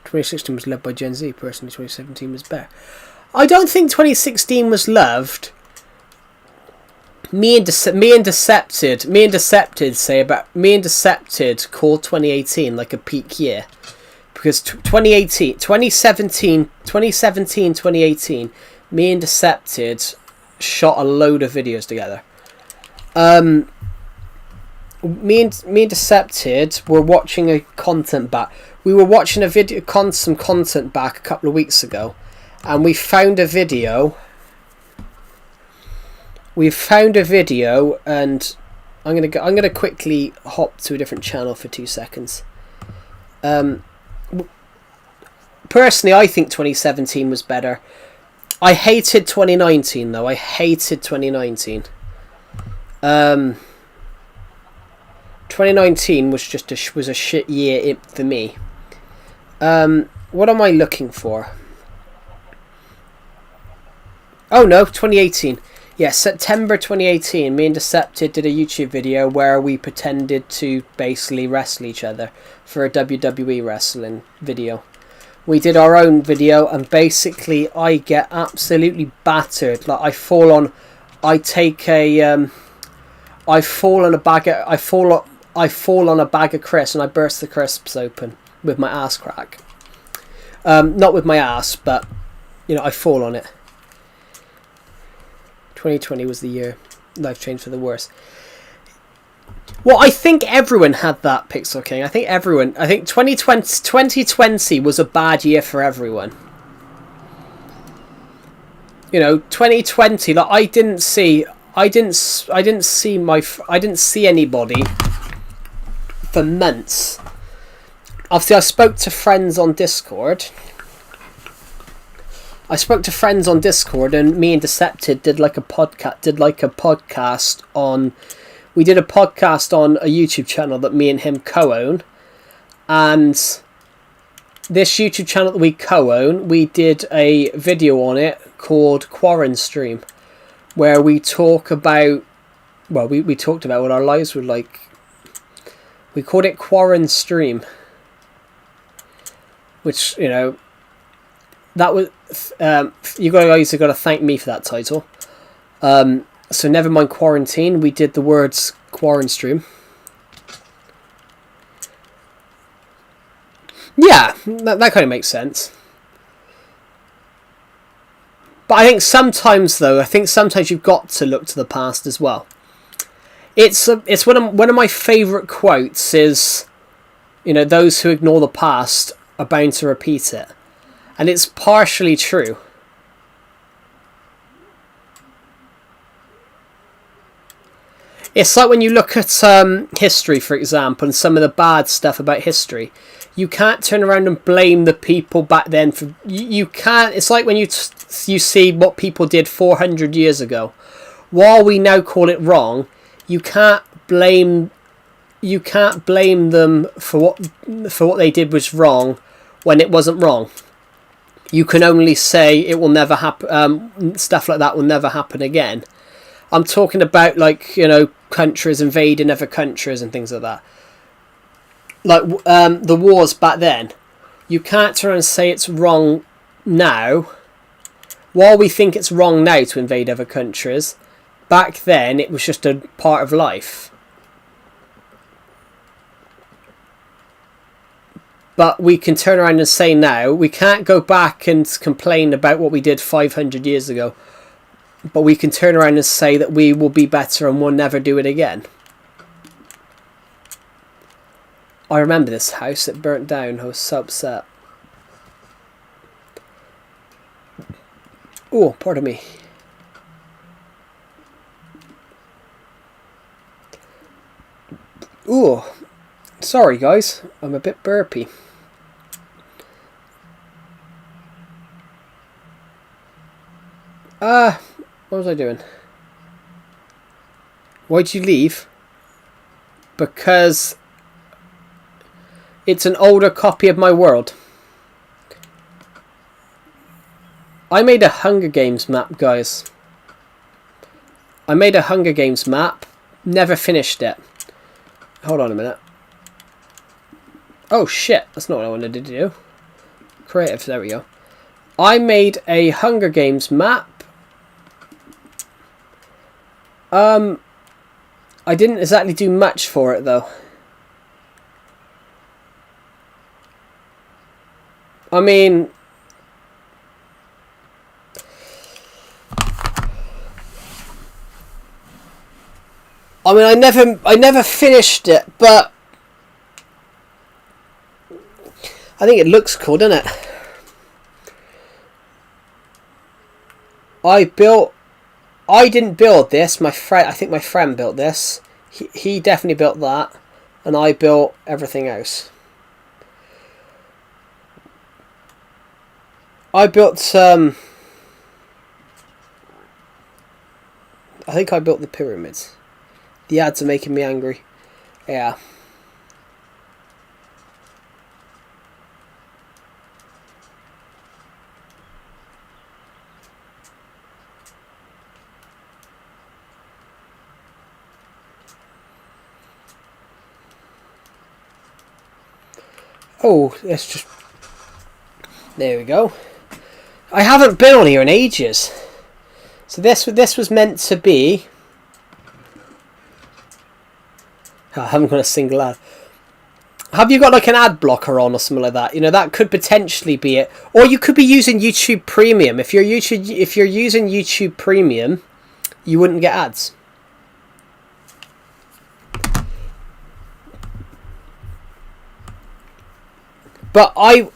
2016 was loved by Gen Z. Personally, 2017 was better. I don't think 2016 was loved. Me and Decepted called 2018 like a peak year. Because 2017, 2018, me and Decepted shot a load of videos together. Me and Decepted were watching a content back. We were watching some content back a couple of weeks ago, and we found a video. And I'm gonna quickly hop to a different channel for 2 seconds. Personally, I think 2017 was better. I hated 2019 though. 2019 was just a shit year for me. What am I looking for? Oh no, 2018. Yeah, September 2018, me and Decepted did a YouTube video where we pretended to basically wrestle each other for a WWE wrestling video. We did our own video, and basically I get absolutely battered. Like I fall on a bag of crisps, and I burst the crisps open with my ass crack. Not with my ass, but I fall on it. 2020 was the year life changed for the worse. Well, I think everyone had that, Pixel King. I think 2020 was a bad year for everyone. 2020, like I didn't see anybody for months. Obviously, I spoke to friends on Discord. And me and Decepted did a podcast on. We did a podcast on a YouTube channel that me and him co-own, and this YouTube channel that we co-own, we did a video on it called Quarren Stream, where we talk about. Well, we talked about what our lives were like. We called it Quarren Stream, which that was you guys have got to thank me for that title. So never mind quarantine, we did the words Quarren Stream. Yeah, that kind of makes sense. But I think sometimes you've got to look to the past as well. It's one of my favourite quotes is, those who ignore the past are bound to repeat it. And it's partially true. It's like when you look at history, for example, and some of the bad stuff about history. You can't turn around and blame the people back then for... You can't... It's like when you see what people did 400 years ago. While we now call it wrong, you can't blame them for what they did was wrong when it wasn't wrong. You can only say it will never happen. Stuff like that will never happen again. I'm talking about countries invading other countries and things like that. Like the wars back then. You can't turn and say it's wrong now. While we think it's wrong now to invade other countries, back then it was just a part of life. But we can turn around and say now, we can't go back and complain about what we did 500 years ago. But we can turn around and say that we will be better and we'll never do it again. I remember this house, it burnt down, I was so upset. Oh, pardon me. Oh, sorry guys, I'm a bit burpy. What was I doing? Why'd you leave? Because it's an older copy of my world. I made a Hunger Games map, guys. I made a Hunger Games map. Never finished it. Hold on a minute. Oh shit, that's not what I wanted to do. Creative, there we go. I made a Hunger Games map. I didn't exactly do much for it though. I mean, I never finished it, but I think it looks cool, doesn't it? I didn't build this. My friend, I think my friend built this. He definitely built that, and I built everything else. I built I think I built the pyramids. The ads are making me angry. Yeah. Oh, let's just... There we go. I haven't been on here in ages. So this was meant to be... I haven't got a single ad. Have you got like an ad blocker on or something like that? You know, that could potentially be it. Or you could be using YouTube Premium. If you're using YouTube Premium, you wouldn't get ads. But I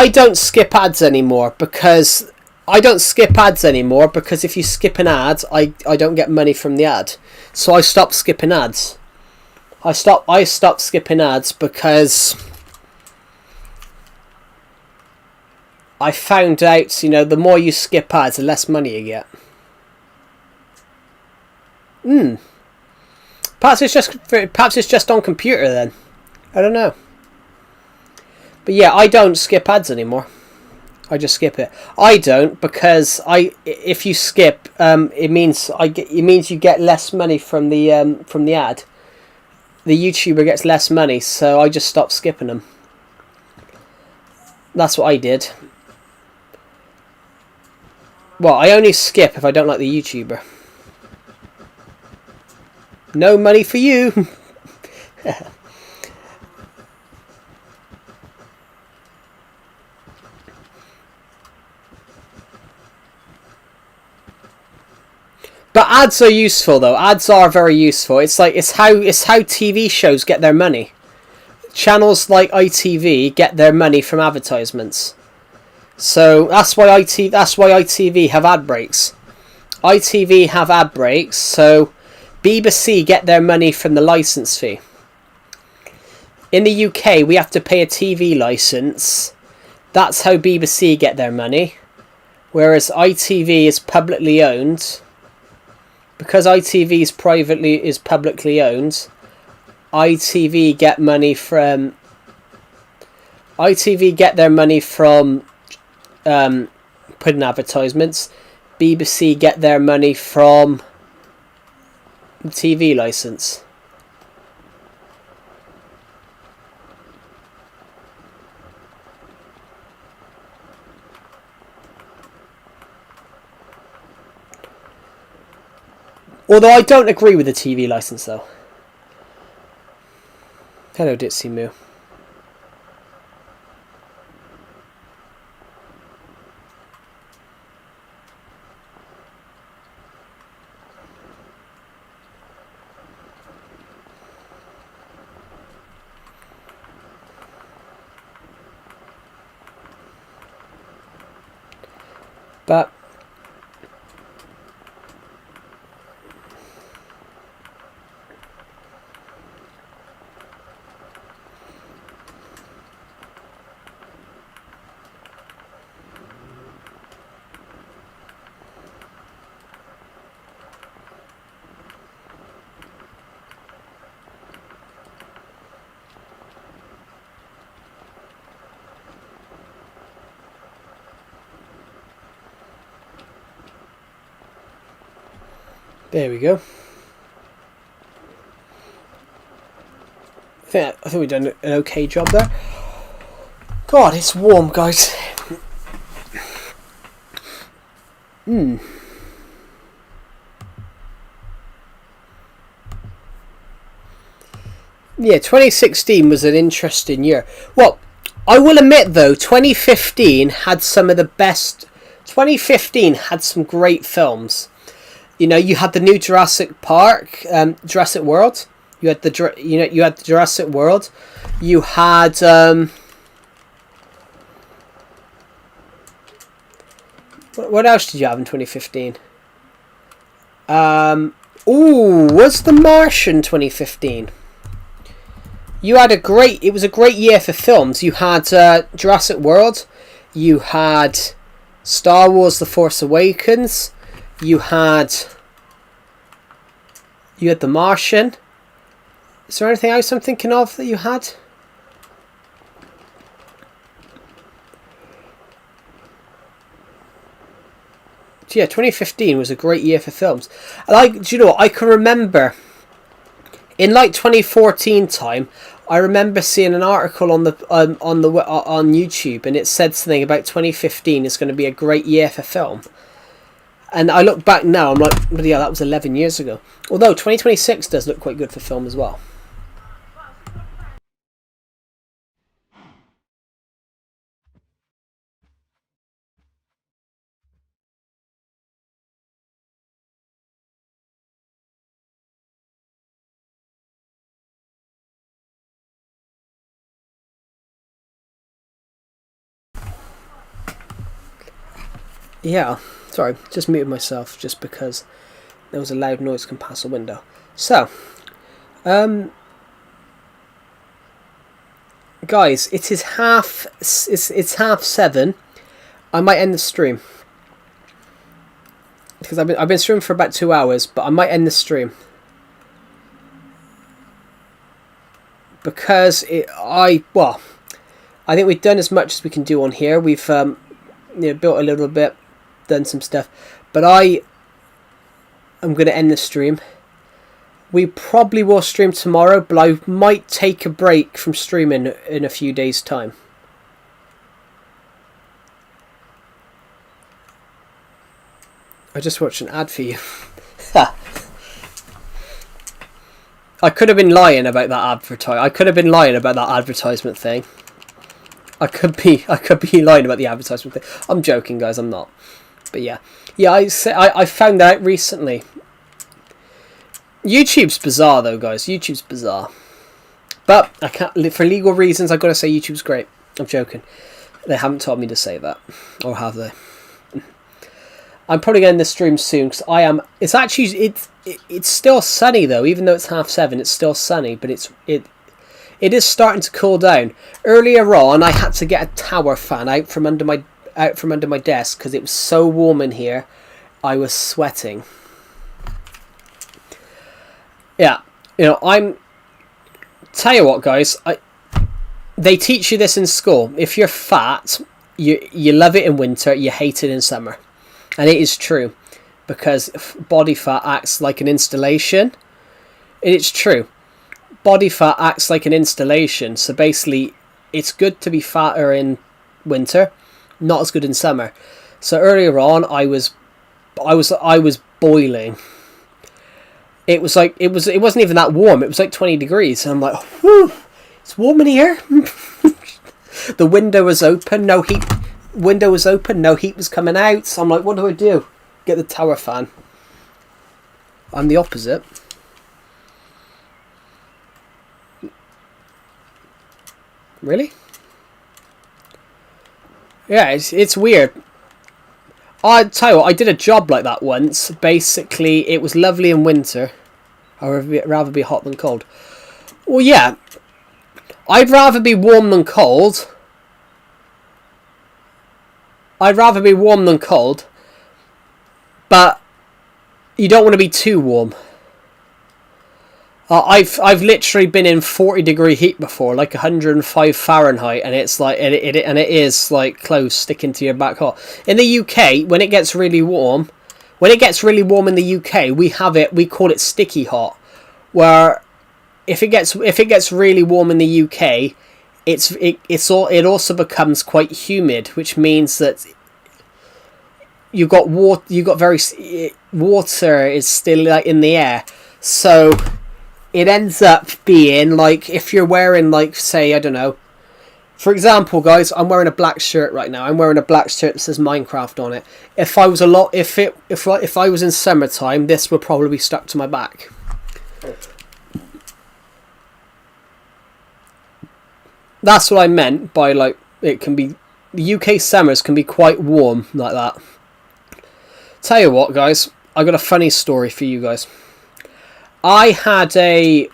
don't skip ads anymore because if you skip an ad, I don't get money from the ad. So I stopped skipping ads. I stopped skipping ads because I found out, you know, the more you skip ads, the less money you get. Perhaps it's just on computer then. I don't know. But yeah, I don't skip ads anymore. I just skip it. I don't because if you skip, it means you get less money from the ad. The YouTuber gets less money, so I just stopped skipping them. That's what I did. Well, I only skip if I don't like the YouTuber. No money for you. But ads are useful though. Ads are very useful. It's how TV shows get their money. Channels like ITV get their money from advertisements. So that's why ITV have ad breaks. ITV have ad breaks, so BBC get their money from the license fee. In the UK, we have to pay a TV license. That's how BBC get their money. Whereas ITV is publicly owned. Because ITV is publicly owned, ITV get their money from putting advertisements. BBC get their money from the TV license. Although I don't agree with the TV license, though. Hello, Ditsy Moo. But There we go. I think we've done an okay job there. God, it's warm, guys. Yeah, 2016 was an interesting year. Well, I will admit though, 2015 had some of the best. 2015 had some great films. You know, you had the new Jurassic Park, Jurassic World. You had you had the Jurassic World. You had what else did you have in 2015? Was The Martian 2015? You had it was a great year for films. You had Jurassic World. You had Star Wars: The Force Awakens. You had The Martian. Is there anything else I'm thinking of that you had? So yeah, 2015 was a great year for films. Do you know what? I can remember in like 2014 time, I remember seeing an article on YouTube, and it said something about 2015 is going to be a great year for film. And I look back now, I'm like, but yeah, that was 11 years ago. Although 2026 does look quite good for film as well. Yeah, sorry, just muted myself just because there was a loud noise come past the window. So, guys, it's 7:30. I might end the stream because I've been streaming for about 2 hours, but I might end the stream because I think we've done as much as we can do on here. We've built a little bit, done some stuff, but I'm going to end the stream. We probably will stream tomorrow, but I might take a break from streaming in a few days' time. I just watched an ad for you. I could have been lying about that advertisement thing. I could be lying about the advertisement thing. I'm joking, guys. I'm not. But yeah. I found out recently. YouTube's bizarre, though, guys. YouTube's bizarre. But I can't. For legal reasons, I've got to say YouTube's great. I'm joking. They haven't told me to say that, or have they? I'm probably going to end the stream soon because I am. It's actually it's still sunny though, even though it's 7:30. It's still sunny, but it is starting to cool down. Earlier on, I had to get a tower fan out from under my desk because it was so warm in here. I was sweating. Yeah, tell you what, guys. They teach you this in school. If you're fat, you love it in winter, you hate it in summer. And it is true, because body fat acts like an installation. It's true. Body fat acts like an installation. So basically, it's good to be fatter in winter, not as good in summer. So earlier on, I was boiling. It was like it wasn't even that warm. It was like 20 degrees, and I'm like, whew, it's warm in here. The window was open, no heat. Window was open, no heat was coming out. So I'm like, what do I do? Get the tower fan. I'm the opposite. Really? Yeah, it's weird. I'd tell you what, I did a job like that once. Basically, it was lovely in winter. I'd rather be hot than cold. Well, yeah. I'd rather be warm than cold. But you don't want to be too warm. I've literally been in 40-degree heat before, like 105 Fahrenheit, and it's like it is like clothes sticking to your back hot. In the UK, when it gets really warm, when it gets really warm in the UK, we call it sticky hot, where if it gets really warm in the UK, it also becomes quite humid, which means that water is still like in the air, so it ends up being like, if you're wearing, like, say, I don't know, for example, guys, I'm wearing a black shirt right now. I'm wearing a black shirt that says Minecraft on it. If I was if I was in summertime, this would probably be stuck to my back. That's what I meant by, like, it can be, the UK summers can be quite warm like that. Tell you what, guys, I got a funny story for you guys. I had a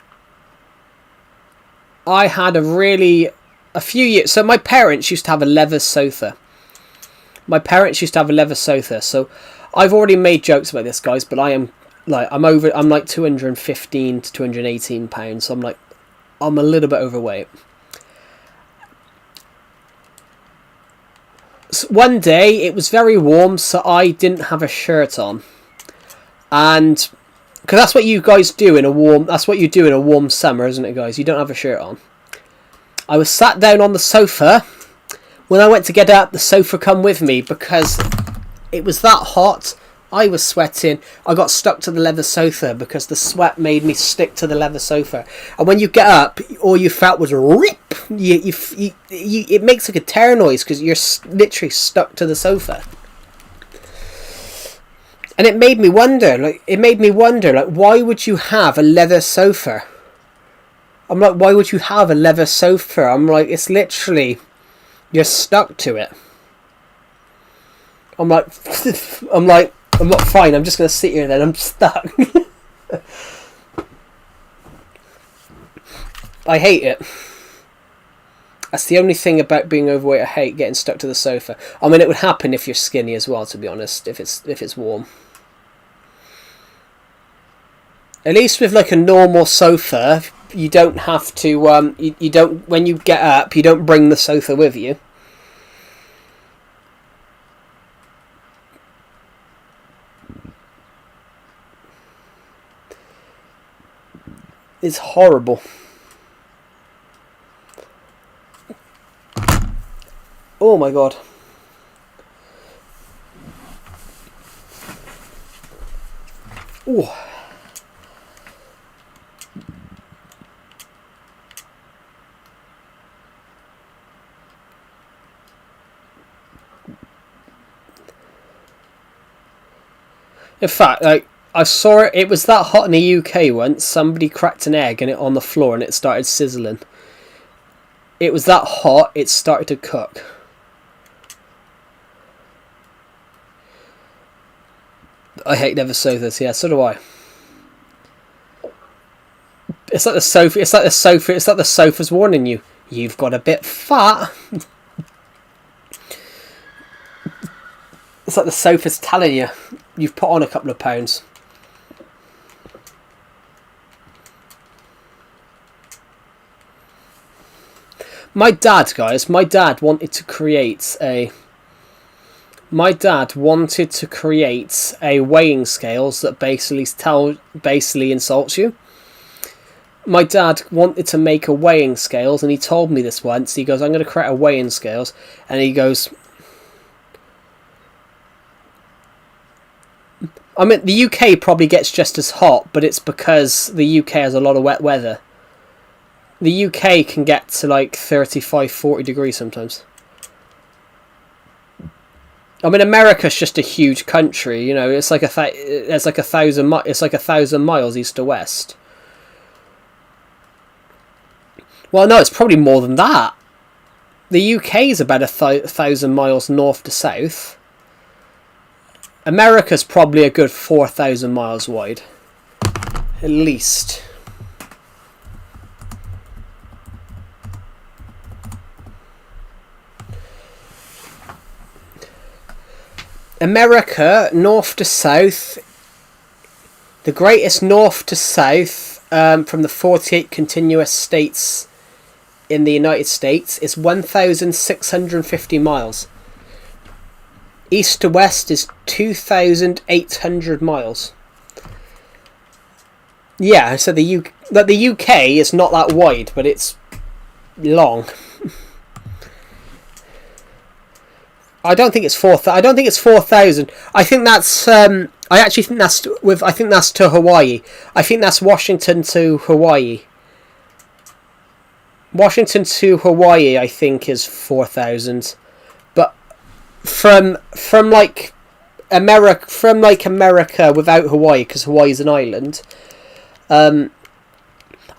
few years. So my parents used to have a leather sofa. So I've already made jokes about this, guys, but I'm like 215 to 218 pounds. So I'm a little bit overweight. So one day it was very warm, so I didn't have a shirt on, and because that's what you guys do in a warm. That's what you do in a warm summer, isn't it, guys? You don't have a shirt on. I was sat down on the sofa. When I went to get up, the sofa come with me because it was that hot. I was sweating. I got stuck to the leather sofa because the sweat made me stick to the leather sofa. And when you get up, all you felt was a rip. It makes like a tear noise because you're literally stuck to the sofa. And it made me wonder, why would you have a leather sofa? I'm like, why would you have a leather sofa? I'm like, it's literally, you're stuck to it. I'm like, I'm not fine. I'm just going to sit here then. I'm stuck. I hate it. That's the only thing about being overweight. I hate getting stuck to the sofa. I mean, it would happen if you're skinny as well, to be honest, if it's warm. At least with like a normal sofa, you don't have to, you don't, when you get up, you don't bring the sofa with you. It's horrible. Oh my god. Ooh. In fact, like, I saw it. It was that hot in the UK once. Somebody cracked an egg and it on the floor and it started sizzling. It was that hot. It started to cook. I hate leather sofas. Yeah, so do I. It's like the sofa. It's like the sofa's warning you. You've got a bit fat. It's like the sofa's telling you you've put on a couple of pounds. My dad wanted to create a weighing scales that basically insults you. My dad wanted to make a weighing scales, and he told me this once. He goes, I'm going to create a weighing scales, and he goes, I mean, the UK probably gets just as hot, but it's because the UK has a lot of wet weather. The UK can get to like 35, 40 degrees sometimes. I mean, America's just a huge country, you know. It's like 1,000 miles east to west. Well, no, it's probably more than that. The UK is about 1,000 miles north to south. America's probably a good 4,000 miles wide, at least. America, north to south, the greatest north to south from the 48 continuous states in the United States is 1,650 miles. East to west is 2,800 miles. Yeah, I said the UK is not that wide, but it's long. I don't think it's 4,000. I don't think it's 4,000. I think that's. I actually think that's with. I think that's to Hawaii. I think that's Washington to Hawaii. Washington to Hawaii, I think, is 4,000. But from like America without Hawaii, because Hawaii is an island. I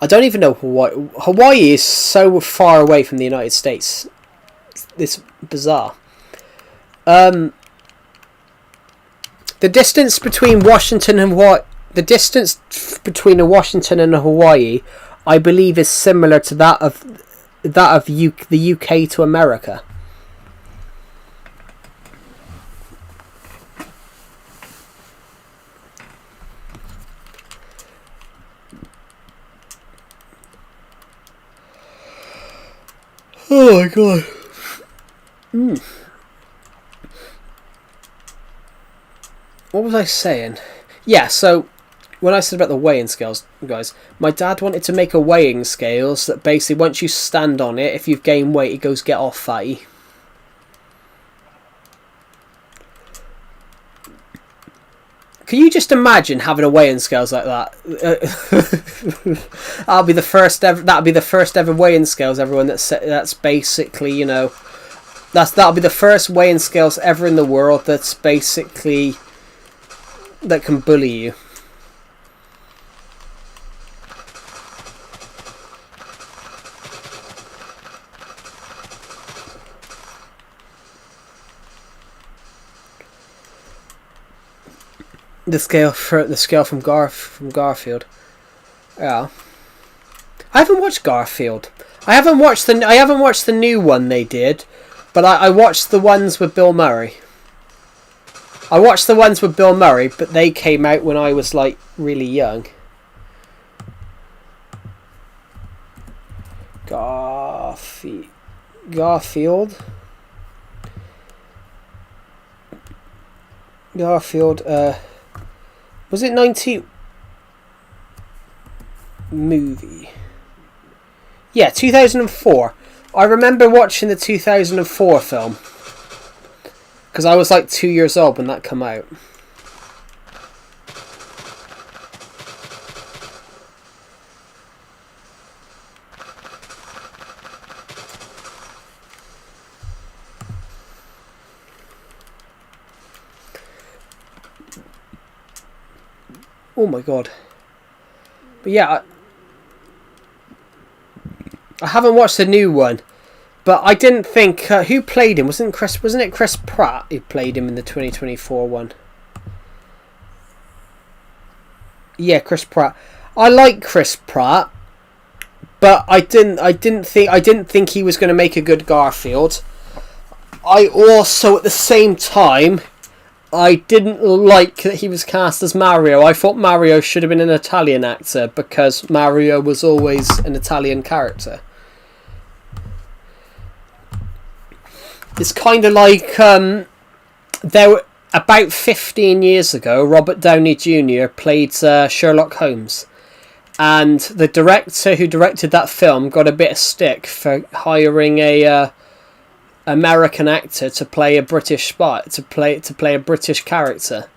don't even know Hawaii. Hawaii is so far away from the United States. It's bizarre. The distance between Washington and Hawaii, the distance between Washington and Hawaii, I believe, is similar to that of the UK to America. Oh my god. What was I saying? Yeah, so when I said about the weighing scales, guys, my dad wanted to make a weighing scales that basically once you stand on it, if you've gained weight, it goes get off fatty. Can you just imagine having a weighing scales like that? That'll be the first ever. That'll be the first ever weighing scales. Everyone that's basically, you know, that'll be the first weighing scales ever in the world. That's basically that can bully you. The scale from Garfield. Yeah. I haven't watched Garfield. I haven't watched the new one they did, but I watched the ones with Bill Murray. I watched the ones with Bill Murray, but they came out when I was like really young. Garfield. Was it 90 movie? Yeah, 2004. I remember watching the 2004 film because I was like 2 years old when that came out. Oh my god. But yeah, I haven't watched the new one, but I didn't think who played him. Wasn't it Chris Pratt who played him in the 2024 one? Yeah, Chris Pratt. I like Chris Pratt, but I didn't think he was going to make a good Garfield. I also at the same time, I didn't like that he was cast as Mario. I thought Mario should have been an Italian actor because Mario was always an Italian character. It's kind of like about 15 years ago, Robert Downey Jr. played Sherlock Holmes, and the director who directed that film got a bit of stick for hiring a American actor to play a British spy, to play a British character.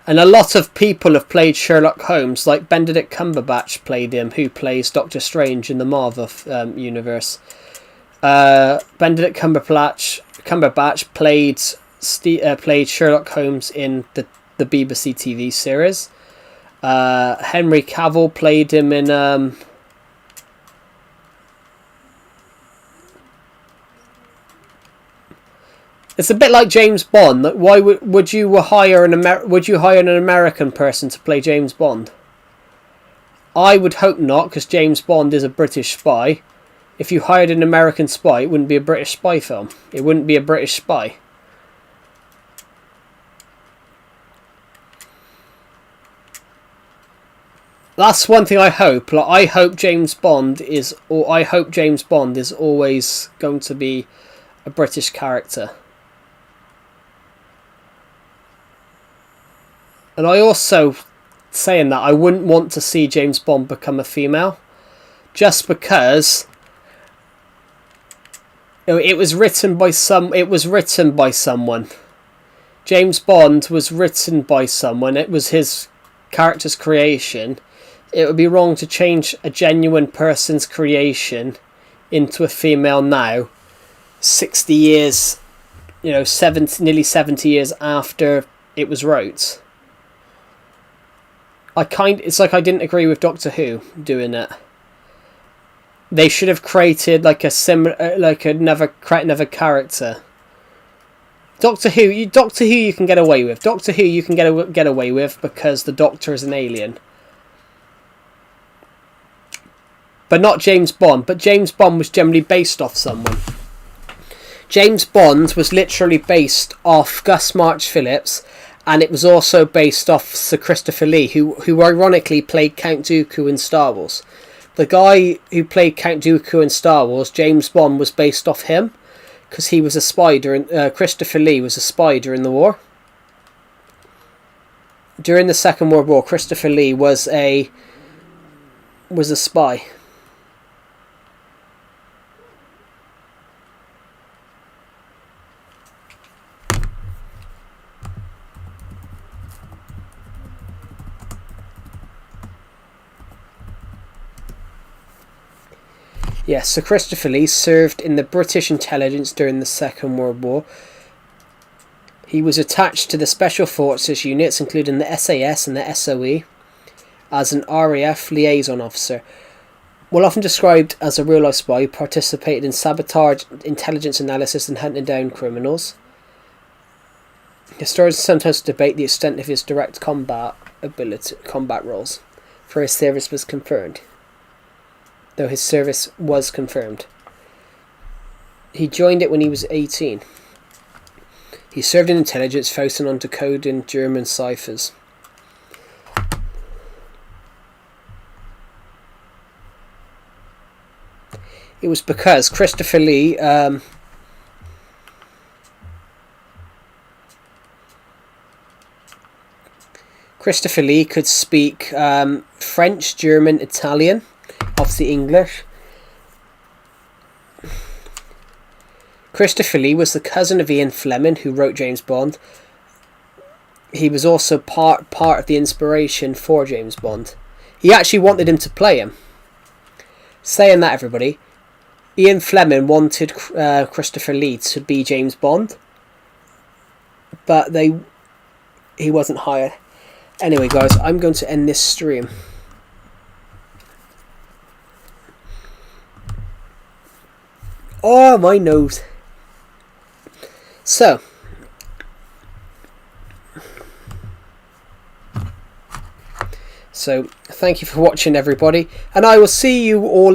And a lot of people have played Sherlock Holmes, like Benedict Cumberbatch played him, who plays Doctor Strange in the Marvel universe. Benedict Cumberbatch played Sherlock Holmes in the BBC TV series. Henry Cavill played him in it's a bit like James Bond. Why would you hire an American person to play James Bond? I would hope not, because James Bond is a British spy. If you hired an American spy, it wouldn't be a British spy film. It wouldn't be a British spy. That's one thing I hope. Like, I hope James Bond is always going to be a British character. And I also, saying that, I wouldn't want to see James Bond become a female, just because it was written by someone. James Bond was written by someone. It was his character's creation. It would be wrong to change a genuine person's creation into a female now, 60 years, nearly 70 years after it was wrote. It's like I didn't agree with Doctor Who doing it. They should have created like another character. Doctor Who you can get away with. Doctor Who you can get away with because the Doctor is an alien. But not James Bond. But James Bond was generally based off someone. James Bond was literally based off Gus March Phillips, and it was also based off Sir Christopher Lee, who ironically played Count Dooku in Star Wars. The guy who played Count Dooku in Star Wars, James Bond, was based off him, because he was a spider, and Christopher Lee was a spider in the war. During the Second World War, Christopher Lee was a spy. Yes, so Christopher Lee served in the British intelligence during the Second World War. He was attached to the Special Forces units, including the SAS and the SOE, as an RAF liaison officer. While often described as a real-life spy, he participated in sabotage, intelligence analysis, and hunting down criminals. Historians sometimes debate the extent of his direct combat roles, for his service was confirmed. Though his service was confirmed. He joined it when he was 18. He served in intelligence, focusing on decoding German ciphers. It was because Christopher Lee could speak French, German, Italian, obviously English. Christopher Lee was the cousin of Ian Fleming, who wrote James Bond. He was also part of the inspiration for James Bond. He actually wanted him to play him. Saying that, everybody, Ian Fleming wanted Christopher Lee to be James Bond, but he wasn't hired. Anyway, guys, I'm going to end this stream. Oh, my nose. So, thank you for watching, everybody, and I will see you all